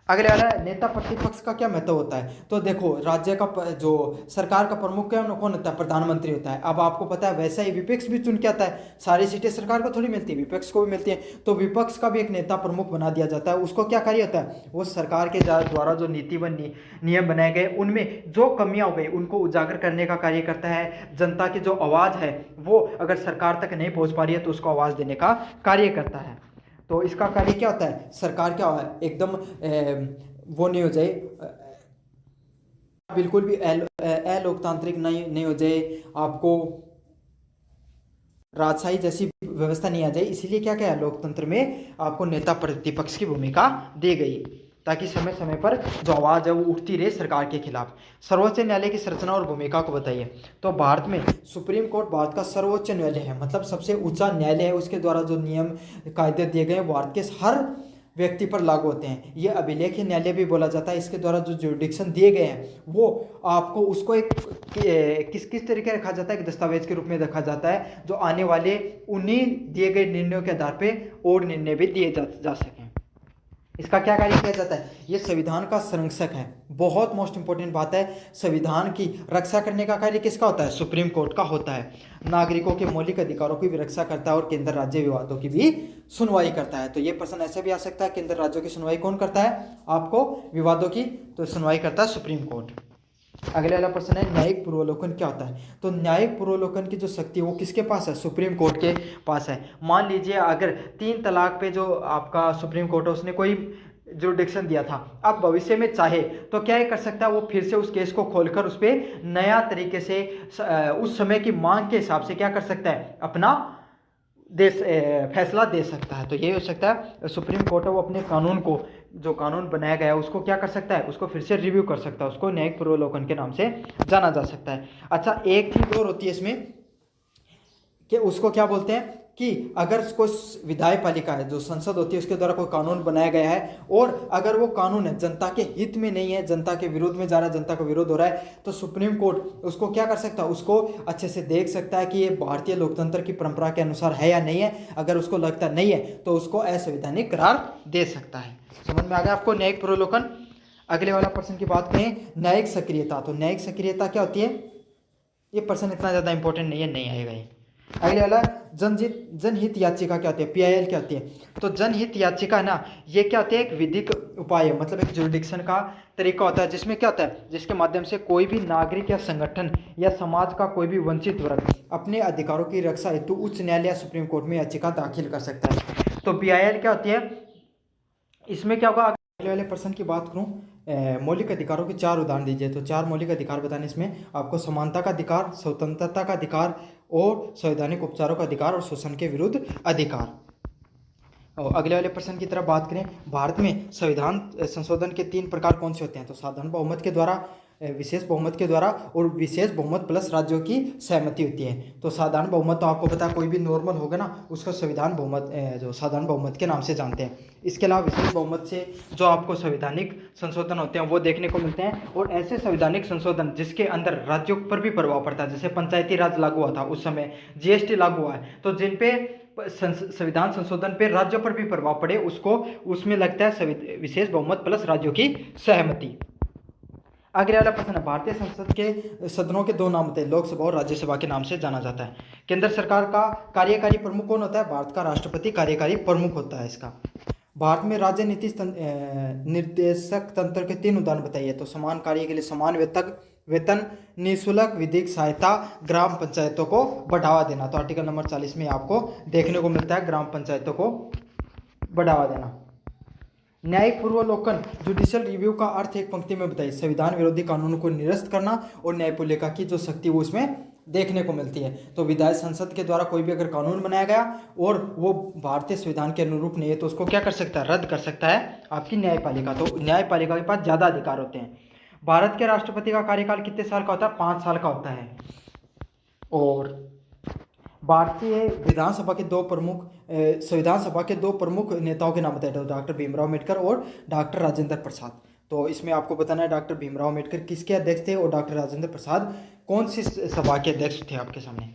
अगले वाला नेता प्रतिपक्ष का क्या महत्व होता है। तो देखो राज्य का जो सरकार का प्रमुख कौन होता है, प्रधानमंत्री होता है। अब आपको पता है वैसा ही विपक्ष भी चुन के आता है, सारी सीटें सरकार को थोड़ी मिलती है, विपक्ष को भी मिलती है। तो विपक्ष का भी एक नेता प्रमुख बना दिया जाता है। उसको क्या कार्य होता है, वो सरकार के द्वारा जो नीति व नियम बनाए गए उनमें जो कमियां हो गई उनको उजागर करने का कार्य करता है। जनता की जो आवाज़ है वो अगर सरकार तक नहीं पहुँच पा रही है तो उसको आवाज़ देने का कार्य करता है। तो इसका कार्य क्या होता है, सरकार क्या है एकदम वो नहीं हो जाए, बिल्कुल भी अलोकतांत्रिक नहीं हो जाए, आपको राजशाही जैसी व्यवस्था नहीं आ जाए, इसीलिए क्या क्या है, लोकतंत्र में आपको नेता प्रतिपक्ष की भूमिका दी गई, ताकि समय समय पर जो आवाज़ है वो उठती रहे सरकार के खिलाफ। सर्वोच्च न्यायालय की संरचना और भूमिका को बताइए। तो भारत में सुप्रीम कोर्ट भारत का सर्वोच्च न्यायालय है, मतलब सबसे ऊंचा न्यायालय है। उसके द्वारा जो नियम कायदे दिए गए हैं भारत के हर व्यक्ति पर लागू होते हैं। ये अभिलेख न्यायालय भी बोला जाता है। इसके द्वारा जो जुरिडिक्शन दिए गए हैं वो आपको उसको एक किस किस तरीके रखा जाता है, एक दस्तावेज के रूप में रखा जाता है, जो आने वाले उन्हीं दिए गए निर्णयों के आधार पर और निर्णय भी दिए जा सकें। इसका क्या कार्य किया जाता है, ये संविधान का संरक्षक है। बहुत मोस्ट इंपॉर्टेंट बात है, संविधान की रक्षा करने का कार्य किसका होता है, सुप्रीम कोर्ट का होता है। नागरिकों के मौलिक अधिकारों की भी रक्षा करता है और केंद्र राज्य विवादों की भी सुनवाई करता है। तो ये प्रश्न ऐसे भी आ सकता है, केंद्र राज्यों की सुनवाई कौन करता है, आपको विवादों की तो सुनवाई करता है सुप्रीम कोर्ट। अगले वाला प्रश्न है, न्यायिक पूर्वावलोकन क्या होता है। तो न्यायिक पूर्वावलोकन की जो शक्ति है वो किसके पास है, सुप्रीम कोर्ट के पास है। मान लीजिए अगर 3 तलाक पे जो आपका सुप्रीम कोर्ट है उसने कोई जुरिडिक्शन दिया था, अब भविष्य में चाहे तो क्या कर सकता है, वो फिर से उस केस को खोलकर उस पर नया तरीके से उस समय की मांग के हिसाब से क्या कर सकता है, अपना फैसला दे सकता है। तो ये हो सकता है सुप्रीम कोर्ट है वो अपने कानून को, जो कानून बनाया गया है उसको क्या कर सकता है, उसको फिर से रिव्यू कर सकता है। उसको न्यायिक पूर्वावलोकन के नाम से जाना जा सकता है। अच्छा, एक चीज और होती है इसमें कि उसको क्या बोलते हैं कि अगर कोई विधायी पालिका है, जो संसद होती है, उसके द्वारा कोई कानून बनाया गया है और अगर वो कानून है जनता के हित में नहीं है, जनता के विरोध में जा रहा है, जनता का विरोध हो रहा है, तो सुप्रीम कोर्ट उसको क्या कर सकता है, उसको अच्छे से देख सकता है कि ये भारतीय लोकतंत्र की परंपरा के अनुसार है या नहीं है। अगर उसको लगता नहीं है तो उसको असंवैधानिक करार दे सकता है। समझ में आ गया आपको न्यायिक पूर्वावलोकन। अगले वाला प्रश्न की बात करें, न्यायिक सक्रियता। तो न्यायिक सक्रियता क्या होती है, ये प्रश्न इतना ज़्यादा इंपॉर्टेंट नहीं है, नहीं आएगा ये। अगले वाला जनहित याचिका क्या होती है, पीआईएल क्या होती है। तो जनहित याचिका ना, ये क्या होती है, एक विधिक उपाय है, मतलब एक जुरिडिक्शन का तरीका होता है, जिसमें क्या होता है, जिसके माध्यम से कोई भी नागरिक या संगठन या समाज का कोई भी वंचित वर्ग अपने अधिकारों की रक्षा हेतु उच्च न्यायालय या सुप्रीम कोर्ट में याचिका दाखिल कर सकता है। तो पीआईएल क्या होती है, इसमें क्या होगा। अगले वाले प्रश्न की बात करूं, मौलिक अधिकारों के 4 उदाहरण दीजिए। तो 4 मौलिक अधिकार बताने, इसमें आपको समानता का अधिकार, स्वतंत्रता का अधिकार और संवैधानिक उपचारों का अधिकार और शोषण के विरुद्ध अधिकार। और अगले वाले प्रश्न की तरफ बात करें, भारत में संविधान संशोधन के 3 प्रकार कौन से होते हैं। तो साधारण बहुमत के द्वारा, विशेष बहुमत के द्वारा और विशेष बहुमत प्लस राज्यों की सहमति होती है। तो साधारण बहुमत तो आपको पता है, कोई भी नॉर्मल होगा ना उसको संविधान बहुमत, जो साधारण बहुमत के नाम से जानते हैं। इसके अलावा विशेष बहुमत से जो आपको संवैधानिक संशोधन होते हैं वो देखने को मिलते हैं, और ऐसे संवैधानिक संशोधन जिसके अंदर राज्यों पर भी प्रभाव पड़ता है, जैसे पंचायती राज लागू हुआ था उस समय, जीएसटी लागू हुआ है, तो जिन पे संविधान संशोधन पे राज्यों पर भी प्रभाव पड़े उसको, उसमें लगता है विशेष बहुमत प्लस राज्यों की सहमति। अगले वाला प्रश्न है, भारतीय संसद के सदनों के 2 नाम होते हैं, लोकसभा और राज्यसभा के नाम से जाना जाता है। केंद्र सरकार का कार्यकारी प्रमुख कौन होता है, भारत का राष्ट्रपति कार्यकारी प्रमुख होता है इसका। भारत में राज्य नीति निर्देशक तंत्र के 3 उदाहरण बताइए। तो समान कार्य के लिए समान वेतन, निःशुल्क विधिक सहायता, ग्राम पंचायतों को बढ़ावा देना। तो आर्टिकल नंबर 40 में आपको देखने को मिलता है ग्राम पंचायतों को बढ़ावा देना। न्यायिक पूर्वावलोकन, जुडिशियल रिव्यू का अर्थ एक पंक्ति में बताइए। संविधान विरोधी कानूनों को निरस्त करना और न्यायपालिका की जो शक्ति वो उसमें देखने को मिलती है। तो विधायी संसद के द्वारा कोई भी अगर कानून बनाया गया और वो भारतीय संविधान के अनुरूप नहीं है तो उसको क्या कर सकता है, रद्द कर सकता है आपकी न्यायपालिका। तो न्यायपालिका के पास ज़्यादा अधिकार होते हैं। भारत के राष्ट्रपति का कार्यकाल कितने साल का होता है, 5 साल का होता है। और भारतीय विधानसभा के 2 प्रमुख, संविधान सभा के 2 प्रमुख नेताओं के नाम बताए, डॉक्टर भीमराव अम्बेडकर और डॉक्टर राजेंद्र प्रसाद। तो इसमें आपको बताना है डॉक्टर भीमराव अम्बेडकर किसके अध्यक्ष थे और डॉक्टर राजेंद्र प्रसाद कौन सी सभा के अध्यक्ष थे आपके सामने।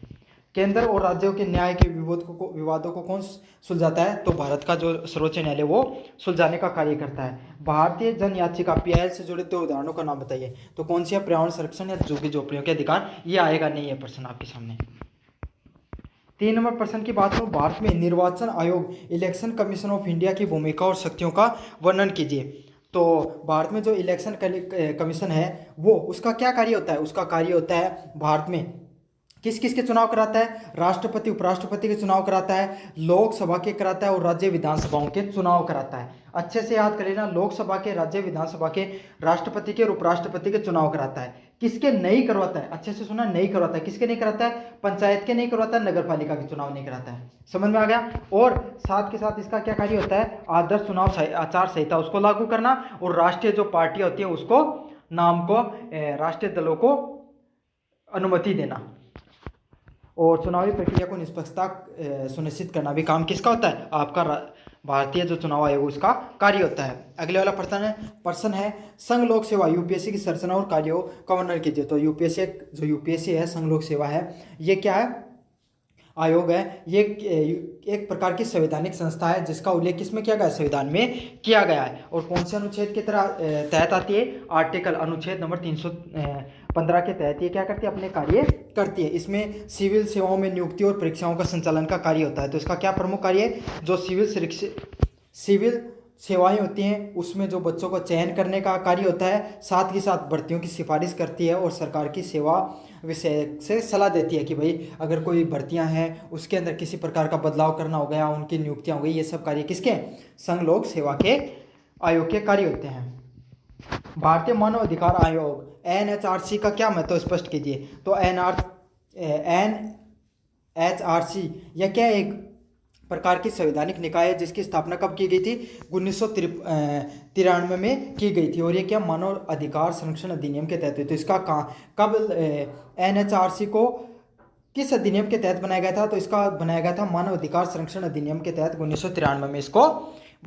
केंद्र और राज्यों के न्याय के विवादों को कौन सुलझाता है, तो भारत का जो सर्वोच्च न्यायालय वो सुलझाने का कार्य करता है। भारतीय जन याचिका पीआईएल से जुड़े 2 उदाहरणों का नाम बताइए। तो कौन सी है, पर्यावरण संरक्षण या झुग्गी झोपड़ियों के अधिकार, ये आएगा नहीं है प्रश्न आपके सामने। 3 नंबर प्रश्न की बात करूं, भारत में निर्वाचन आयोग इलेक्शन कमीशन ऑफ इंडिया की भूमिका और शक्तियों का वर्णन कीजिए। तो भारत में जो इलेक्शन कमीशन है वो उसका क्या कार्य होता है, उसका कार्य होता है भारत में किस किस के चुनाव कराता है? राष्ट्रपति उपराष्ट्रपति के चुनाव कराता है, लोकसभा के कराता है और राज्य विधानसभाओं के चुनाव कराता है। अच्छे से याद कर लेना, लोकसभा के, राज्य विधानसभा के, राष्ट्रपति के और उपराष्ट्रपति के चुनाव कराता है। किसके नहीं करवाता है? अच्छे से सुना, नहीं करवाता है। किसके नहीं कराता है? पंचायत के नहीं करवाता है, नगर पालिका के चुनाव नहीं कराता है। समझ में आ गया? और साथ के साथ इसका क्या कार्य होता है? आदर्श चुनाव आचार संहिता उसको लागू करना और राष्ट्रीय जो पार्टियां होती है उसको नाम को राष्ट्रीय दलों को अनुमति देना और चुनावी प्रक्रिया को निष्पक्षता सुनिश्चित करना भी काम किसका होता है? आपका भारतीय जो चुनाव आयोग उसका कार्य होता है। अगले वाला प्रश्न है संघ लोक सेवा यूपीएससी की संरचना और कार्यों का वर्णन कीजिए। तो यूपीएससी है, संघ लोक सेवा है, ये क्या है? आयोग है। ये एक प्रकार की संवैधानिक संस्था है जिसका उल्लेख किसमें किया गया है? संविधान में किया गया है। और कौन से अनुच्छेद के तहत आती है? आर्टिकल अनुच्छेद नंबर 315 के तहत ये क्या करती है? अपने कार्य करती है। इसमें सिविल सेवाओं में नियुक्ति और परीक्षाओं का संचालन का कार्य होता है। तो इसका क्या प्रमुख कार्य है? जो सिविल सेवाएं होती हैं उसमें जो बच्चों को चयन करने का कार्य होता है, साथ ही साथ भर्तियों की सिफारिश करती है और सरकार की सेवा विषय से सलाह देती है कि भाई अगर कोई भर्तियां हैं उसके अंदर किसी प्रकार का बदलाव करना हो गया, उनकी नियुक्तियां हो गई, ये सब कार्य किसके? संघ लोक सेवा के आयोग के कार्य होते हैं। भारतीय मानव अधिकार आयोग NHRC का क्या महत्व स्पष्ट कीजिए। तो NHRC यह क्या एक प्रकार की संवैधानिक निकाय है जिसकी स्थापना कब की गई थी? 1993 में की गई थी। और ये क्या? मानव अधिकार संरक्षण अधिनियम के तहत हुई। तो इसका कब NHRC को किस अधिनियम के तहत बनाया गया था? तो इसका बनाया गया था मानव अधिकार संरक्षण अधिनियम के तहत 1993 में इसको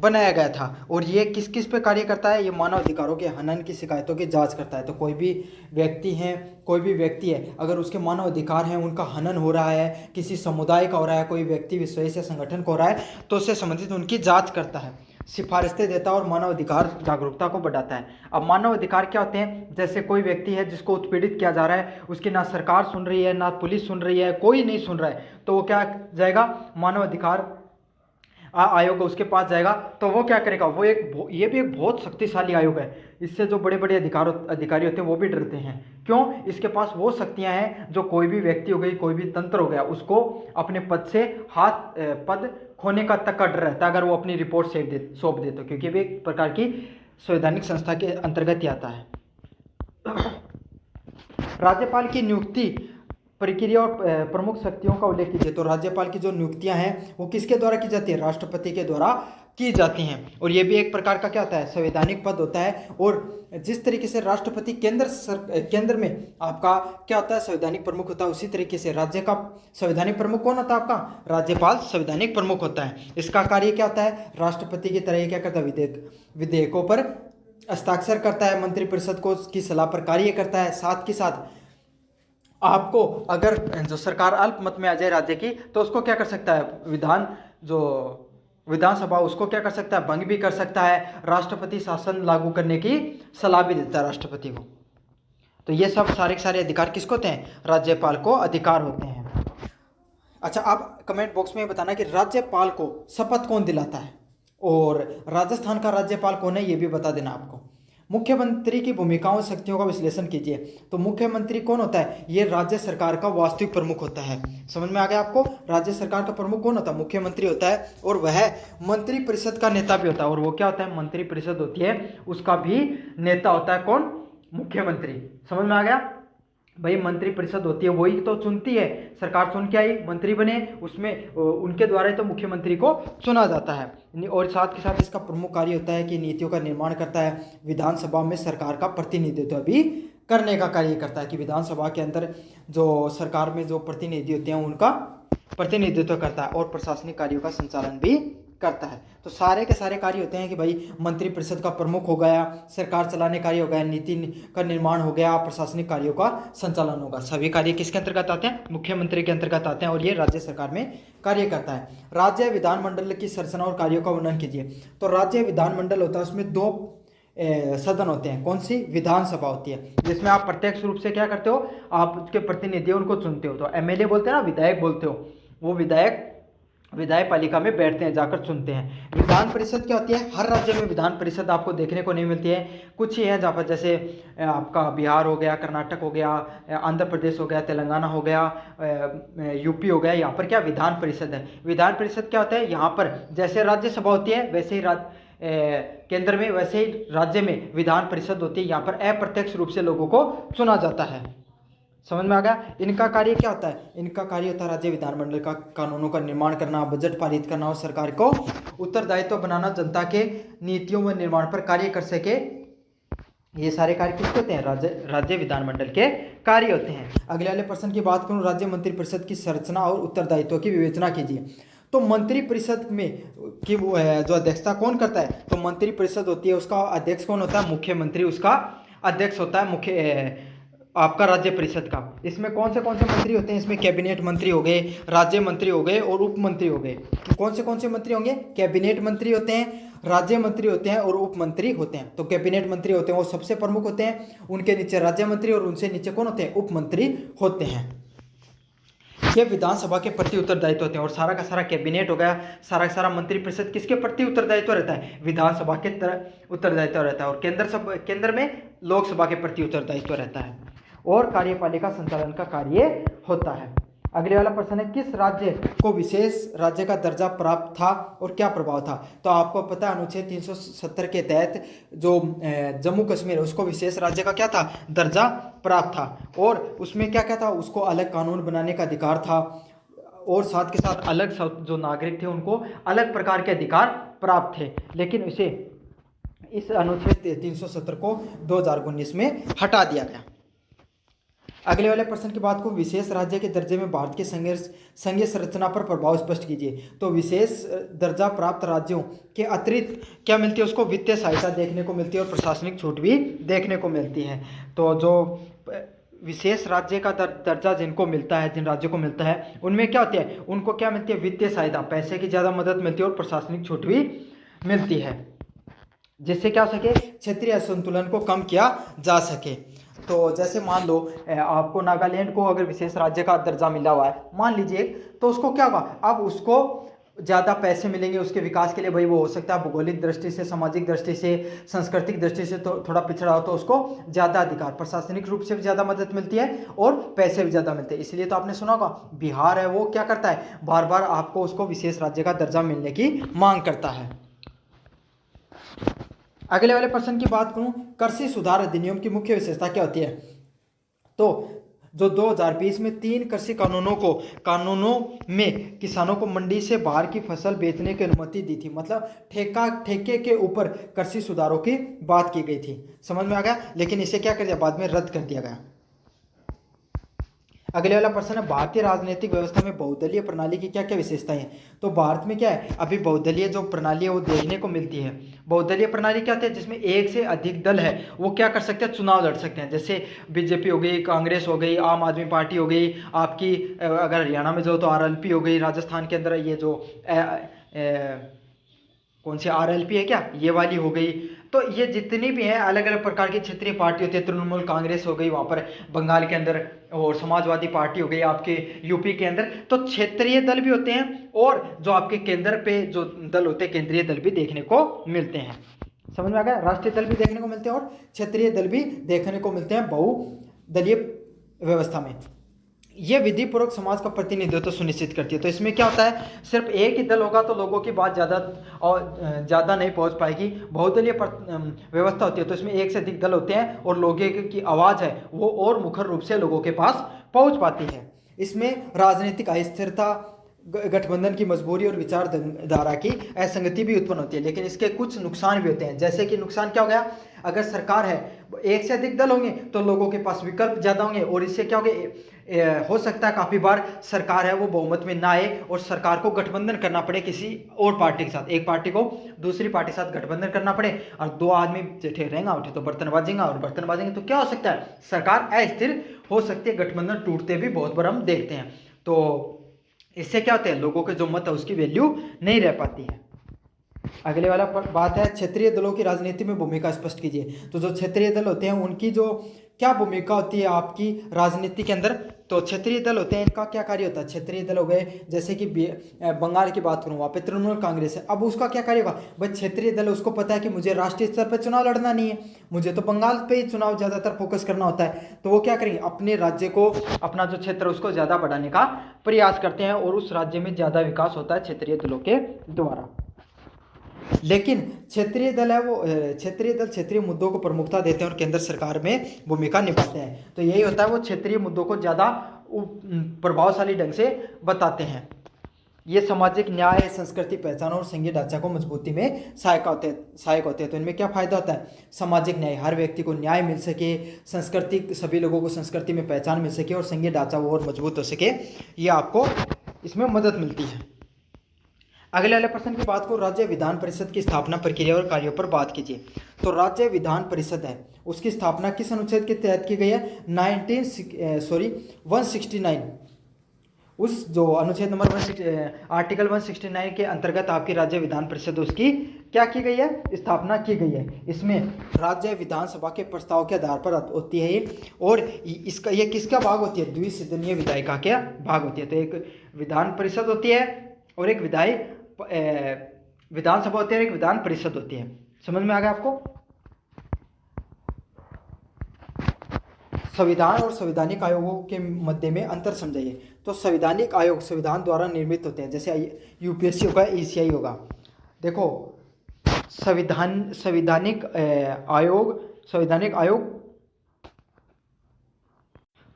बनाया गया था। और ये किस किस पे कार्य करता है? ये मानव अधिकारों के हनन की शिकायतों की जांच करता है। तो कोई भी व्यक्ति है अगर उसके मानव अधिकार हैं उनका हनन हो रहा है, किसी समुदाय का हो रहा है, कोई व्यक्ति विशेष या संगठन का हो रहा है, तो उससे संबंधित उनकी जांच करता है, सिफारिशें देता है और मानव अधिकार जागरूकता को बढ़ाता है। अब मानव अधिकार क्या होते हैं? जैसे कोई व्यक्ति है जिसको उत्पीड़ित किया जा रहा है, उसकी ना सरकार सुन रही है, ना पुलिस सुन रही है, कोई नहीं सुन रहा है, तो वो क्या जाएगा? मानव अधिकार आयोग उसके पास जाएगा। तो वो क्या करेगा? ये भी एक बहुत शक्तिशाली आयोग है। इससे जो बड़े बड़े अधिकारी होते हैं वो भी डरते हैं। क्यों? इसके पास वो शक्तियां हैं जो कोई भी व्यक्ति हो गई, कोई भी तंत्र हो गया, उसको अपने पद से पद खोने का तक का डर रहता है अगर वो अपनी रिपोर्ट सौंप दे तो, क्योंकि वे एक प्रकार की संवैधानिक संस्था के अंतर्गत ही आता है। राज्यपाल की नियुक्ति प्रक्रिया और प्रमुख शक्तियों का उल्लेख कीजिए। तो राज्यपाल की जो नियुक्तियां हैं वो किसके द्वारा की जाती है? राष्ट्रपति के द्वारा की जाती हैं। और ये भी एक प्रकार का क्या होता है? संवैधानिक पद होता है। और जिस तरीके से राष्ट्रपति केंद्र में आपका क्या होता है? संवैधानिक प्रमुख होता है, उसी तरीके से राज्य का संवैधानिक प्रमुख कौन होता है? आपका राज्यपाल संवैधानिक प्रमुख होता है। इसका कार्य क्या होता है? राष्ट्रपति की तरह क्या करता है? विधेयकों पर हस्ताक्षर करता है, मंत्रिपरिषद को की सलाह पर कार्य करता है। साथ के साथ आपको अगर जो सरकार अल्पमत में आ जाए राज्य की, तो उसको क्या कर सकता है? विधानसभा उसको क्या कर सकता है? भंग भी कर सकता है। राष्ट्रपति शासन लागू करने की सलाह भी देता है राष्ट्रपति को। तो ये सब सारे के सारे अधिकार किसको होते हैं? राज्यपाल को अधिकार होते हैं। अच्छा, आप कमेंट बॉक्स में बताना कि राज्यपाल को शपथ कौन दिलाता है और राजस्थान का राज्यपाल कौन है, ये भी बता देना आपको। मुख्यमंत्री की भूमिकाओं और शक्तियों का विश्लेषण कीजिए। तो मुख्यमंत्री कौन होता है? ये राज्य सरकार का वास्तविक प्रमुख होता है। समझ में आ गया आपको? राज्य सरकार का प्रमुख कौन होता है? मुख्यमंत्री होता है। और वह मंत्रिपरिषद का नेता भी होता है। और वो क्या होता है? मंत्रिपरिषद होती है, उसका भी नेता होता है कौन? मुख्यमंत्री। समझ में आ गया? भाई मंत्रिपरिषद होती है, वही तो चुनती है, सरकार चुन के आई, मंत्री बने, उसमें उनके द्वारा ही तो मुख्यमंत्री को चुना जाता है। और साथ के साथ इसका प्रमुख कार्य होता है कि नीतियों का निर्माण करता है, विधानसभा में सरकार का प्रतिनिधित्व भी करने का कार्य करता है कि विधानसभा के अंदर जो सरकार में जो प्रतिनिधि होते हैं उनका प्रतिनिधित्व करता है और प्रशासनिक कार्यों का संचालन भी करता है। तो सारे के सारे कार्य होते हैं कि भाई मंत्रिपरिषद का प्रमुख हो गया, सरकार चलाने कार्य हो गया, नीति का निर्माण हो गया, प्रशासनिक कार्यों का संचालन होगा। सभी कार्य किसके अंतर्गत आते हैं? मुख्यमंत्री के अंतर्गत आते हैं और ये राज्य सरकार में कार्य करता है। राज्य विधानमंडल की संरचना और कार्यों का वर्णन कीजिए। तो राज्य विधानमंडल होता है, उसमें दो सदन होते हैं। कौन सी? विधानसभा होती है, जिसमें आप प्रत्यक्ष रूप से क्या करते हो? आप उसके प्रतिनिधि उनको चुनते हो। तो एमएलए बोलते हैं ना, विधायक बोलते हो, वो विधायक विधायक पालिका में बैठते हैं, जाकर चुनते हैं। विधान परिषद क्या होती है? हर राज्य में विधान परिषद आपको देखने को नहीं मिलती है, कुछ ही है जहाँ पर, जैसे आपका बिहार हो गया, कर्नाटक हो गया, आंध्र प्रदेश हो गया, तेलंगाना हो गया, यूपी हो गया, यहाँ पर क्या विधान परिषद है। विधान परिषद क्या होता है? यहाँ पर जैसे राज्यसभा होती है वैसे ही केंद्र में, वैसे ही राज्य में विधान परिषद होती है। यहाँ पर अप्रत्यक्ष रूप से लोगों को चुना जाता है। समझ में आ गया? इनका कार्य क्या होता है? इनका कार्य होता है राज्य विधानमंडल का कानूनों का निर्माण करना, बजट पारित करना और सरकार को उत्तरदायित्व बनाना, जनता के नीतियों व निर्माण पर कार्य कर सके। ये सारे कार्य किसके होते हैं? राज्य विधानमंडल के कार्य होते हैं। अगले वाले प्रश्न की बात करूं, राज्य मंत्रिपरिषद की संरचना और उत्तरदायित्व की विवेचना कीजिए। तो मंत्रिपरिषद में की जो अध्यक्षता कौन करता है? तो मंत्रिपरिषद होती है, उसका अध्यक्ष कौन होता है? मुख्यमंत्री उसका अध्यक्ष होता है, आपका राज्य परिषद का। इसमें कौन से मंत्री होते हैं? इसमें कैबिनेट मंत्री हो गए, राज्य मंत्री हो गए और उप मंत्री हो गए। कौन से मंत्री होंगे? कैबिनेट मंत्री होते हैं, राज्य मंत्री होते हैं और उप मंत्री होते हैं। तो कैबिनेट मंत्री होते हैं वो सबसे प्रमुख होते हैं, उनके नीचे राज्य मंत्री और उनसे नीचे कौन होते हैं? उप मंत्री होते हैं। ये विधानसभा के प्रति उत्तरदायित्व होते हैं। और सारा का सारा कैबिनेट हो गया, सारा का सारा मंत्रिपरिषद किसके प्रति उत्तरदायित्व रहता है? विधानसभा के उत्तरदायित्व रहता है। और केंद्र में लोकसभा के प्रति उत्तरदायित्व रहता है और कार्यपालिका संचालन का कार्य होता है। अगले वाला प्रश्न है, किस राज्य को विशेष राज्य का दर्जा प्राप्त था और क्या प्रभाव था? तो आपको पता है अनुच्छेद 370 के तहत जो जम्मू कश्मीर है उसको विशेष राज्य का क्या था? दर्जा प्राप्त था। और उसमें क्या क्या था? उसको अलग कानून बनाने का अधिकार था और साथ के साथ अलग जो नागरिक थे उनको अलग प्रकार के अधिकार प्राप्त थे। लेकिन इस अनुच्छेद 370 को 2019 में हटा दिया गया। अगले वाले प्रश्न की बात को, विशेष राज्य के दर्जे में भारत के संघीय संरचना पर प्रभाव स्पष्ट कीजिए। तो विशेष दर्जा प्राप्त राज्यों के अतिरिक्त क्या मिलती है? उसको वित्तीय सहायता देखने को मिलती है और प्रशासनिक छूट भी देखने को मिलती है। तो जो विशेष राज्य का दर्जा जिनको मिलता है, जिन राज्यों को मिलता है, उनमें क्या होती है? उनको क्या मिलती है? वित्तीय सहायता, पैसे की ज़्यादा मदद मिलती है और प्रशासनिक छूट भी मिलती है, जिससे क्या हो सके? क्षेत्रीय असंतुलन को कम किया जा सके। तो जैसे मान लो आपको नागालैंड को अगर विशेष राज्य का दर्जा मिला हुआ है, मान लीजिए, तो उसको क्या होगा? अब उसको ज़्यादा पैसे मिलेंगे उसके विकास के लिए। भाई वो हो सकता है भौगोलिक दृष्टि से, सामाजिक दृष्टि से, सांस्कृतिक दृष्टि से तो थोड़ा पिछड़ा हो, तो उसको ज़्यादा अधिकार, प्रशासनिक रूप से भी ज़्यादा मदद मिलती है और पैसे भी ज़्यादा मिलते हैं। इसलिए तो आपने सुना होगा बिहार है वो क्या करता है? बार बार आपको उसको विशेष राज्य का दर्जा मिलने की मांग करता है। अगले वाले प्रश्न की बात करूं, कृषि सुधार अधिनियम की मुख्य विशेषता क्या होती है? तो जो 2020 में 3 कृषि कानूनों में किसानों को मंडी से बाहर की फसल बेचने की अनुमति दी थी। मतलब ठेके के ऊपर कृषि सुधारों की बात की गई थी। समझ में आ गया? लेकिन इसे क्या कर दिया? बाद में रद्द कर दिया गया। अगले वाला प्रश्न है, भारतीय राजनीतिक व्यवस्था में बहुदलीय प्रणाली की क्या क्या विशेषताएं हैं? तो भारत में क्या है? अभी बहुदलीय जो प्रणाली है वो देखने को मिलती है। बहुदलीय प्रणाली क्या होती है? जिसमें एक से अधिक दल है वो क्या कर सकते हैं? चुनाव लड़ सकते हैं। जैसे बीजेपी हो गई, कांग्रेस हो गई, आम आदमी पार्टी हो गई, आपकी अगर हरियाणा में जो तो आरएलपी हो गई, राजस्थान के अंदर ये जो कौन सी आरएलपी है क्या, ये वाली हो गई। तो ये जितनी भी हैं अलग अलग प्रकार की क्षेत्रीय पार्टी होती है। तृणमूल कांग्रेस हो गई वहाँ पर बंगाल के अंदर, और समाजवादी पार्टी हो गई आपके यूपी के अंदर। तो क्षेत्रीय दल भी होते हैं और जो आपके केंद्र पे जो दल होते हैं, केंद्रीय दल भी देखने को मिलते हैं। समझ में आ गया? राष्ट्रीय दल भी देखने को मिलते हैं और क्षेत्रीय दल भी देखने को मिलते हैं बहुदलीय व्यवस्था में। ये विधि पूर्वक समाज का प्रतिनिधित्व सुनिश्चित करती है। तो इसमें क्या होता है? सिर्फ एक ही दल होगा तो लोगों की बात ज़्यादा नहीं पहुंच पाएगी। बहुदलीय व्यवस्था होती है तो इसमें एक से अधिक दल होते हैं और लोगों की आवाज़ है वो और मुखर रूप से लोगों के पास पहुंच पाती है। इसमें राजनीतिक अस्थिरता, गठबंधन की मजबूरी और विचारधारा की असंगति भी उत्पन्न होती है। लेकिन इसके कुछ नुकसान भी होते हैं। जैसे कि नुकसान क्या हो गया? अगर सरकार है, एक से अधिक दल होंगे तो लोगों के पास विकल्प ज़्यादा होंगे और इससे क्या हो सकता है काफ़ी बार सरकार है वो बहुमत में ना आए और सरकार को गठबंधन करना पड़े किसी और पार्टी के साथ। एक पार्टी को दूसरी पार्टी के साथ गठबंधन करना पड़े और 2 आदमी जेठे रहेंगे उठे तो बर्तन बाजेंगे और बर्तन बाजेंगे तो क्या हो सकता है? सरकार अस्थिर हो सकती है। गठबंधन टूटते भी बहुत बार हम देखते हैं। तो इससे क्या होता है? लोगों के जो मत है उसकी वैल्यू नहीं रह पाती है। अगले वाला बात है क्षेत्रीय दलों की राजनीति में भूमिका स्पष्ट कीजिए। तो जो क्षेत्रीय दल होते हैं उनकी जो क्या भूमिका होती है आपकी राजनीति के अंदर। तो क्षेत्रीय दल होते हैं, इनका क्या कार्य होता है। क्षेत्रीय दल हो गए, जैसे कि बंगाल की बात करूँ, वहाँ पे तृणमूल कांग्रेस है। अब उसका क्या कार्य होगा भाई, क्षेत्रीय दल उसको पता है कि मुझे राष्ट्रीय स्तर पर चुनाव लड़ना नहीं है, मुझे तो बंगाल पे ही चुनाव ज़्यादातर फोकस करना होता है। तो वो क्या करेंगे, अपने राज्य को, अपना जो क्षेत्र उसको ज़्यादा बढ़ाने का प्रयास करते हैं और उस राज्य में ज़्यादा विकास होता है क्षेत्रीय दलों के द्वारा। लेकिन क्षेत्रीय दल है वो क्षेत्रीय दल क्षेत्रीय मुद्दों को प्रमुखता देते हैं और केंद्र सरकार में भूमिका निभाते हैं। तो यही होता है, वो क्षेत्रीय मुद्दों को ज़्यादा प्रभावशाली ढंग से बताते हैं। ये सामाजिक न्याय, संस्कृति, पहचान और संघीय ढांचा को मजबूती में सहायक होते हैं। तो इनमें क्या फायदा होता है, सामाजिक न्याय, हर व्यक्ति को न्याय मिल सके, संस्कृति, सभी लोगों को संस्कृति में पहचान मिल सके और संघीय ढांचा वो और मजबूत हो सके, ये आपको इसमें मदद मिलती है। अगले वाले प्रश्न की बात को, राज्य विधान परिषद की स्थापना प्रक्रिया और कार्यों पर बात कीजिए। तो राज्य विधान परिषद है, उसकी स्थापना किस अनुच्छेद के तहत की गई है, 169, उस जो अनुच्छेद नंबर आर्टिकल 169 के अंतर्गत आपकी राज्य विधान परिषद उसकी क्या की गई है, स्थापना की गई है। इसमें राज्य विधानसभा के प्रस्ताव के आधार पर होती है ये, और इसका ये किसका भाग होती है, द्विसदनीय विधायिका के भाग होती है। तो एक विधान परिषद होती है और एक विधानसभा होती है और एक विधान परिषद होती है। समझ में आ गया आपको। संविधान और संवैधानिक आयोगों के मध्य में अंतर समझाइए। तो संवैधानिक आयोग संविधान द्वारा निर्मित होते हैं, जैसे यूपीएससी होगा, ईसीआई होगा। देखो संवैधानिक आयोग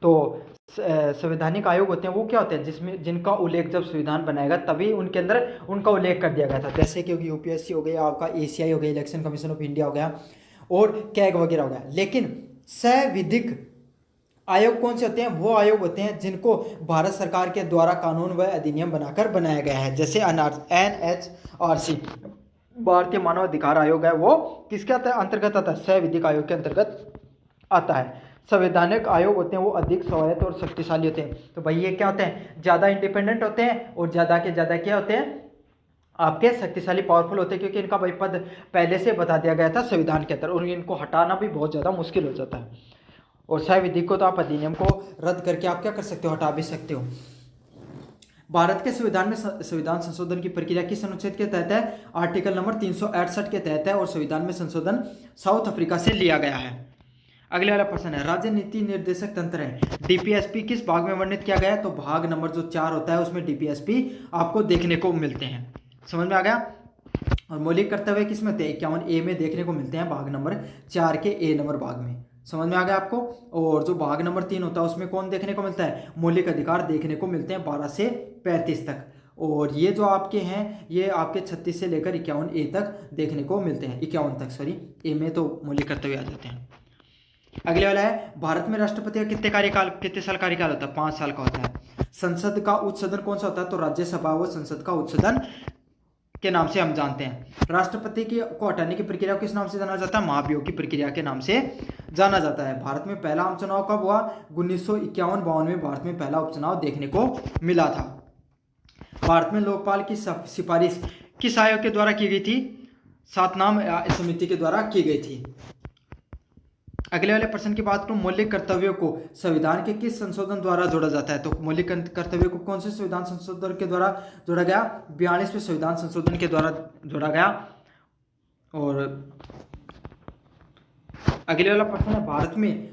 तो संवैधानिक आयोग होते हैं वो क्या होते हैं, जिसमें जिनका उल्लेख जब संविधान बनाएगा तभी उनके अंदर उनका उल्लेख कर दिया गया था। जैसे कि यूपीएससी हो गया, आपका एसीआई हो गया, इलेक्शन कमीशन ऑफ इंडिया हो गया, और कैग वगैरह हो गया। लेकिन संविधिक आयोग कौन से होते हैं, वो आयोग होते हैं जिनको भारत सरकार के द्वारा कानून व अधिनियम बनाकर बनाया गया है। जैसे NHRC भारतीय मानव अधिकार आयोग है, वो किसके अंतर्गत आता है, संविधिक आयोग के अंतर्गत आता है। संवैधानिक आयोग होते हैं वो अधिक स्वायत्त और शक्तिशाली होते हैं। तो भाई ये क्या होते हैं, ज़्यादा इंडिपेंडेंट होते हैं और ज़्यादा के ज़्यादा क्या होते हैं, आपके शक्तिशाली, पावरफुल होते हैं, क्योंकि इनका भाई पद पहले से बता दिया गया था संविधान के अंदर, और इनको हटाना भी बहुत ज़्यादा मुश्किल हो जाता है। और संविधिक को तो आप अधिनियम को रद्द करके आप क्या कर सकते हो, हटा भी सकते हो। भारत के संविधान में संविधान संशोधन की प्रक्रिया किस अनुच्छेद के तहत है, आर्टिकल नंबर 368 के तहत है, और संविधान में संशोधन साउथ अफ्रीका से लिया गया है। अगले वाला प्रश्न है, राज्य नीति निर्देशक तंत्र है, डीपीएसपी किस भाग में वर्णित किया गया है। तो भाग नंबर जो 4 होता है उसमें डीपीएसपी आपको देखने को मिलते हैं। समझ में आ गया। और मौलिक कर्तव्य किस में होते हैं, 51A में देखने को मिलते हैं, भाग नंबर 4 के A नंबर भाग में। समझ में आ गया आपको। और जो भाग नंबर 3 होता है उसमें कौन देखने को मिलता है, मौलिक अधिकार देखने को मिलते हैं 12 से 35 तक। और ये जो आपके हैं ये आपके 36 से लेकर 51A तक देखने को मिलते हैं, 51 तक, सॉरी, ए में तो मौलिक कर्तव्य आ जाते हैं। अगले वाला है, भारत में राष्ट्रपति का कितने साल कार्यकाल होता है, 5 साल का होता है। संसद का उच्च सदन कौन सा होता है, तो राज्यसभा व संसद का उच्च सदन के नाम से हम जानते हैं। राष्ट्रपति को हटाने की प्रक्रिया को किस नाम से जाना जाता है, महाभियोग की प्रक्रिया के नाम से जाना जाता है। भारत में पहला आम चुनाव कब हुआ, 1951-52 में भारत में पहला उपचुनाव देखने को मिला था। भारत में लोकपाल की सिफारिश किस आयोग के द्वारा की गई थी, 7 नाम समिति के द्वारा की गई थी। अगले वाले प्रश्न की बात करूं, मौलिक कर्तव्यों को संविधान के किस संशोधन द्वारा जोड़ा जाता है। तो मौलिक कर्तव्यों को कौन से संविधान संशोधन के द्वारा जोड़ा गया, 42वें संविधान संशोधन के द्वारा जोड़ा गया। और अगले वाला प्रश्न है, भारत में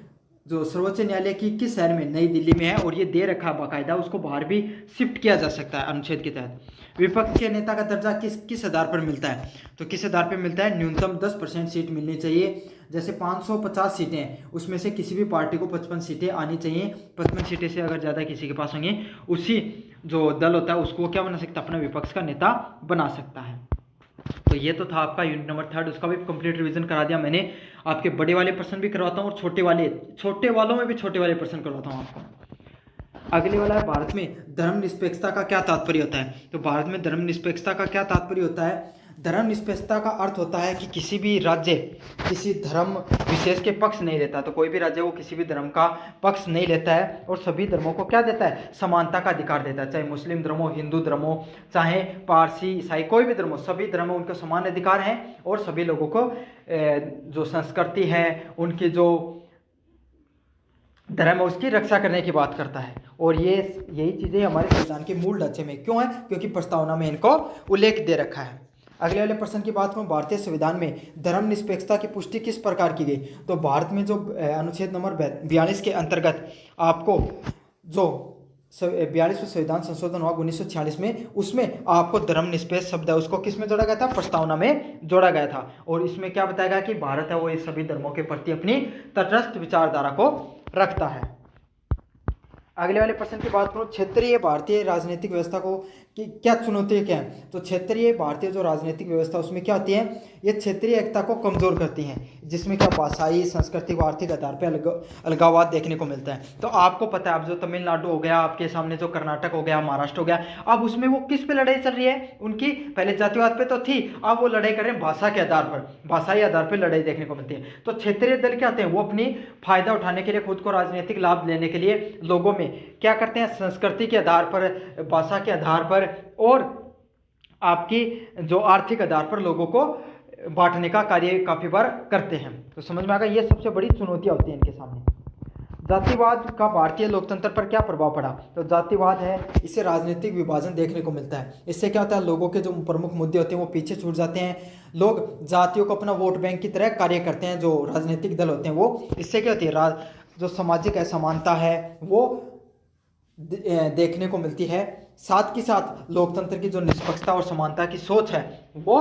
जो सर्वोच्च न्यायालय की किस शहर में, नई दिल्ली में है, और ये दे रखा बाकायदा, उसको बाहर भी शिफ्ट किया जा सकता है अनुच्छेद के तहत। विपक्ष के नेता का दर्जा किस आधार पर मिलता है, तो किस आधार पर मिलता है, न्यूनतम 10% सीट मिलनी चाहिए। जैसे 550 सीटें हैं उसमें से किसी भी पार्टी को 55 सीटें आनी चाहिए। 55 सीटें से अगर ज़्यादा किसी के पास होंगी, उसी जो दल होता है उसको क्या बना सकता है, अपना विपक्ष का नेता बना सकता है। तो ये तो था आपका यूनिट नंबर 3, उसका भी कंप्लीट रिवीजन करा दिया मैंने। आपके बड़े वाले प्रश्न भी करवाता हूँ और छोटे वालों में भी छोटे वाले प्रश्न करवाता हूँ आपको। अगले वाला है, भारत में धर्मनिरपेक्षता का क्या तात्पर्य होता है। तो भारत में धर्मनिरपेक्षता का क्या तात्पर्य होता है, धर्मनिरपेक्षता का अर्थ होता है कि किसी भी राज्य किसी धर्म विशेष के पक्ष नहीं लेता। तो कोई भी राज्य वो किसी भी धर्म का पक्ष नहीं लेता है और सभी धर्मों को क्या देता है, समानता का अधिकार देता है। चाहे मुस्लिम धर्म हो, हिंदू धर्म हो, चाहे पारसी ईसाई कोई भी धर्म हो, सभी धर्म उनके समान अधिकार हैं और सभी लोगों को जो संस्कृति है, उनकी जो धर्म है उसकी रक्षा करने की बात करता है। और यही चीज़ें हमारे संविधान के मूल ढांचे में क्यों है, क्योंकि प्रस्तावना में इनको उल्लेख दे रखा है। अगले वाले प्रश्न की बात करूं, भारतीय संविधान में धर्मनिरपेक्षता की पुष्टि किस प्रकार की गई। तो भारत में जो अनुच्छेद नंबर 42 के अंतर्गत आपको जो 42वें संविधान संशोधन हुआ 1946 में, उसमें आपको धर्मनिरपेक्ष शब्द है उसको किस में जोड़ा गया था, प्रस्तावना में जोड़ा गया था। और इसमें क्या बताया गया कि भारत है वो इस सभी धर्मों के प्रति अपनी तटस्थ विचारधारा को रखता है। अगले वाले प्रश्न की बात करूं, क्षेत्रीय भारतीय राजनीतिक व्यवस्था को कि क्या चुनौतियां क्या है। तो क्षेत्रीय भारतीय जो राजनीतिक व्यवस्था उसमें क्या होती है, ये क्षेत्रीय एकता को कमजोर करती हैं, जिसमें क्या भाषाई सांस्कृतिक व आर्थिक आधार पर अलगाववाद देखने को मिलता है। तो आपको पता है अब जो तमिलनाडु हो गया, आपके सामने जो कर्नाटक हो गया, महाराष्ट्र हो गया, अब उसमें वो किस पे लड़ाई चल रही है, उनकी पहले जातिवाद पे तो थी, अब वो लड़ाई कर रहे हैं भाषा के आधार पर, भाषाई आधार पर लड़ाई देखने को मिलती है। तो क्षेत्रीय दल क्या होते हैं, वो अपनी फायदा उठाने के लिए, खुद को राजनीतिक लाभ लेने के लिए लोगों में क्या करते हैं, संस्कृति के आधार पर, भाषा के आधार पर और आपकी जो आर्थिक आधार पर लोगों को बांटने का कार्य काफी बार करते हैं। तो समझ में आ गया, ये सबसे बड़ी चुनौतियां होती हैं इनके सामने। जातिवाद का भारतीय लोकतंत्र पर क्या प्रभाव पड़ा। तो जातिवाद है, इससे राजनीतिक विभाजन देखने को मिलता है। इससे क्या होता है, लोगों के जो प्रमुख मुद्दे होते हैं वो पीछे छूट जाते हैं, लोग जातियों को अपना वोट बैंक की तरह कार्य करते हैं जो राजनीतिक दल होते हैं वो। इससे क्या होती है, जो सामाजिक असमानता है वो देखने को मिलती है। साथ ही साथ लोकतंत्र की जो निष्पक्षता और समानता की सोच है वो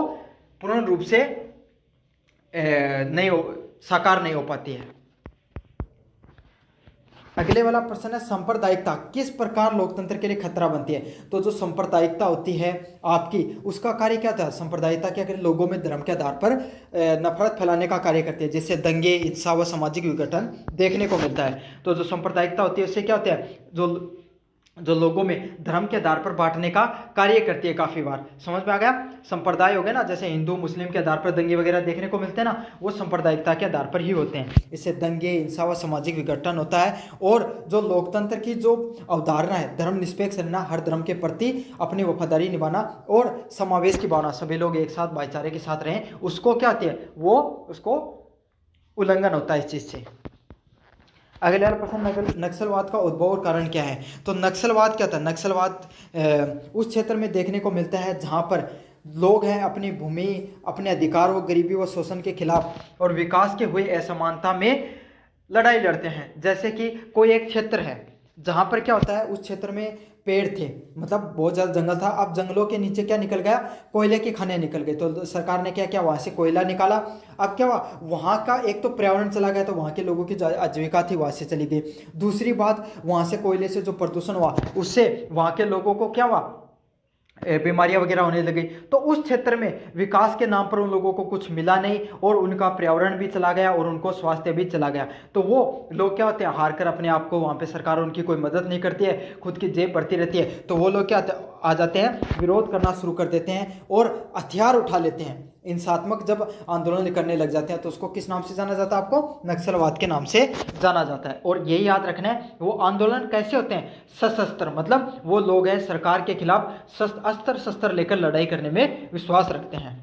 पूर्ण रूप से साकार नहीं हो पाती है। अगले वाला प्रश्न है, सांप्रदायिकता किस प्रकार लोकतंत्र के लिए खतरा बनती है। तो जो सांप्रदायिकता होती है आपकी, उसका कार्य क्या था, सांप्रदायिकता क्या करे, लोगों में धर्म के आधार पर नफरत फैलाने का कार्य करती है, जिससे दंगे, हिंसा व सामाजिक विघटन देखने को मिलता है। तो जो सांप्रदायिकता होती है उससे क्या होता है, जो लोगों में धर्म के आधार पर बांटने का कार्य करती है। काफी बार समझ में आ गया, संप्रदाय हो गए ना, जैसे हिंदू मुस्लिम के आधार पर दंगे वगैरह देखने को मिलते हैं ना, वो सांप्रदायिकता के आधार पर ही होते हैं। इससे दंगे, हिंसा व सामाजिक विघटन होता है। और जो लोकतंत्र की जो अवधारणा है, धर्मनिरपेक्ष रहना, हर धर्म के प्रति अपनी वफादारी निभाना और समावेश की भावना, सभी लोग एक साथ भाईचारे के साथ रहें, उसको क्या होती है, वो उसको उल्लंघन होता है इस चीज से। अगले वाला प्रश्न, नक्सलवाद का उद्भव और कारण क्या है। तो नक्सलवाद क्या था, नक्सलवाद उस क्षेत्र में देखने को मिलता है जहां पर लोग हैं अपनी भूमि, अपने अधिकार व गरीबी व शोषण के खिलाफ और विकास के हुए असमानता में लड़ाई लड़ते हैं। जैसे कि कोई एक क्षेत्र है जहां पर क्या होता है, उस क्षेत्र में पेड़ थे, मतलब बहुत ज़्यादा जंगल था, अब जंगलों के नीचे क्या निकल गया, कोयले की खानें निकल गई। तो सरकार ने क्या किया, वहाँ से कोयला निकाला। अब क्या हुआ, वहाँ का एक तो पर्यावरण चला गया, तो वहाँ के लोगों की जो आजीविका थी वहाँ से चली गई। दूसरी बात, वहाँ से कोयले से जो प्रदूषण हुआ उससे वहाँ के लोगों को क्या हुआ, बीमारियां वगैरह होने लगी। तो उस क्षेत्र में विकास के नाम पर उन लोगों को कुछ मिला नहीं और उनका पर्यावरण भी चला गया और उनको स्वास्थ्य भी चला गया। तो वो लोग क्या होते हैं, हार कर अपने आप को, वहाँ पे सरकार उनकी कोई मदद नहीं करती है, खुद की जेब भरती रहती है, तो वो लोग क्या आ जाते हैं, विरोध करना शुरू कर देते हैं और हथियार उठा लेते हैं। हिंसात्मक जब आंदोलन करने लग जाते हैं तो उसको किस नाम से जाना जाता है, आपको नक्सलवाद के नाम से जाना जाता है। और यही याद रखना है, वो आंदोलन कैसे होते हैं, सशस्त्र, मतलब वो लोग हैं सरकार के खिलाफ अस्त्र शस्त्र लेकर लड़ाई करने में विश्वास रखते हैं।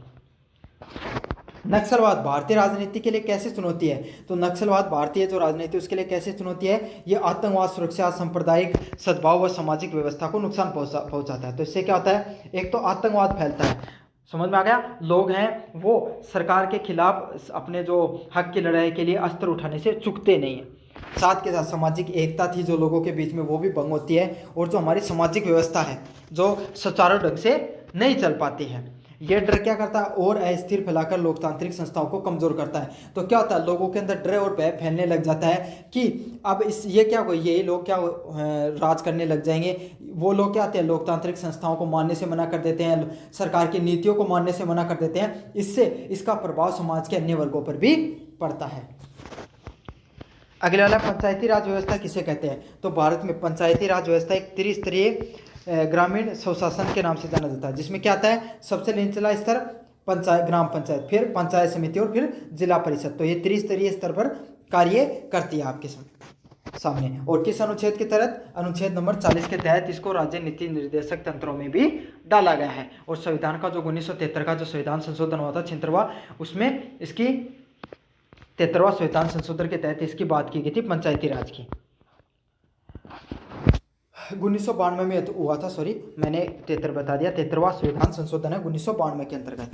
नक्सलवाद भारतीय राजनीति के लिए कैसे चुनौती है। तो नक्सलवाद भारतीय जो राजनीति उसके लिए कैसे चुनौती है, ये आतंकवाद, सुरक्षा, सांप्रदायिक सद्भाव व सामाजिक व्यवस्था को नुकसान पहुंचाता है। तो इससे क्या होता है, एक तो आतंकवाद फैलता है, समझ में आ गया, लोग हैं वो सरकार के खिलाफ अपने जो हक की लड़ाई के लिए अस्त्र उठाने से चूकते नहीं हैं। साथ के साथ सामाजिक एकता थी जो लोगों के बीच में, वो भी भंग होती है। और जो हमारी सामाजिक व्यवस्था है जो सुचारू ढंग से नहीं चल पाती है, ये डर क्या करता है, और अस्थिर फैलाकर लोकतांत्रिक संस्थाओं को कमजोर करता है। तो क्या होता है, लोगों के अंदर डर और भय फैलने लग जाता है कि अब ये क्या हो, ये लोग क्या राज करने लग जाएंगे। वो लोग क्या आते हैं, लोकतांत्रिक संस्थाओं को मानने से मना कर देते हैं, सरकार की नीतियों को मानने से मना कर देते हैं। इससे इसका प्रभाव समाज के अन्य वर्गों पर भी पड़ता है। अगले वाला, पंचायती राज व्यवस्था किसे कहते हैं। तो भारत में पंचायती राज व्यवस्था एक त्रिस्तरीय ग्रामीण स्वशासन के नाम से जाना जाता है, जिसमें क्या आता है, सबसे निचला स्तर पंचायत, ग्राम पंचायत, फिर पंचायत समिति और फिर जिला परिषद। तो ये त्रिस्तरीय स्तर पर कार्य करती है आपके सामने। और किस अनुच्छेद के तहत? अनुच्छेद नंबर 40 के तहत इसको राज्य नीति निर्देशक तंत्रों में भी डाला गया है। और संविधान का जो 1973 का जो संविधान संशोधन हुआ था 76वां, उसमें इसकी 73वां संविधान संशोधन के तहत इसकी बात की गई थी पंचायती राज की। 1992 में तो हुआ था, सॉरी मैंने 73 बता दिया, 73वां संविधान संशोधन है 1992 के अंतर्गत।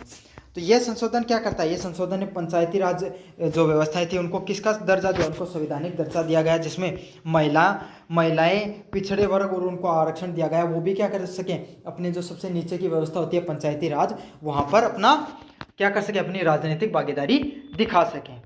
तो यह संशोधन क्या करता है? ये संशोधन ने पंचायती राज जो व्यवस्थाएं थी उनको किसका दर्जा दिया? उनको संवैधानिक दर्जा दिया गया, जिसमें महिलाएं, पिछड़े वर्ग और उनको आरक्षण दिया गया, वो भी क्या कर सकें, अपने जो सबसे नीचे की व्यवस्था होती है पंचायती राज, वहाँ पर अपना क्या कर सकें, अपनी राजनीतिक भागीदारी दिखा सकें।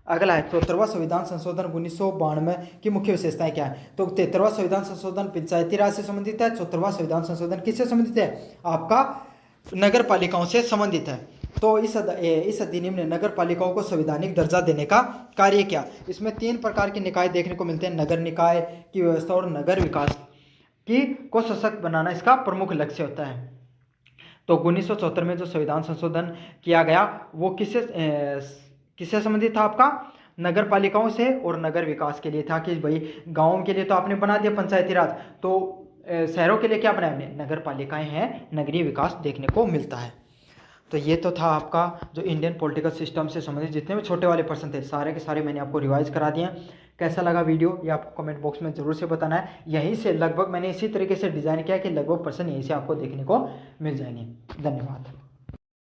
अगला है 74वां संविधान संशोधन 1992 की मुख्य विशेषताएं क्या है? तो 73वां संविधान संशोधन पंचायती राज से संबंधित है, 74वां संविधान संशोधन किससे संबंधित है? आपका नगर पालिकाओं से संबंधित है। तो इस अधिनियम ने नगर पालिकाओं को संवैधानिक दर्जा देने का कार्य किया। इसमें 3 प्रकार के निकाय देखने को मिलते हैं, नगर निकाय की व्यवस्था और नगर विकास को सशक्त बनाना इसका प्रमुख लक्ष्य होता है। तो 1974 में जो संविधान संशोधन किया गया वो किससे संबंधित था? आपका नगर पालिकाओं से और नगर विकास के लिए था, कि भाई गाँव के लिए तो आपने बना दिया पंचायती राज, तो शहरों के लिए क्या बनाया आपने? नगर पालिकाएं हैं, नगरीय विकास देखने को मिलता है। तो ये तो था आपका जो इंडियन पॉलिटिकल सिस्टम से संबंधित जितने भी छोटे वाले प्रश्न थे सारे के सारे मैंने आपको रिवाइज करा दिए। कैसा लगा वीडियो ये आपको कमेंट बॉक्स में ज़रूर से बताना है। यहीं से लगभग मैंने इसी तरीके से डिज़ाइन किया कि लगभग प्रश्न यहीं से आपको देखने को मिल जाएंगे। धन्यवाद।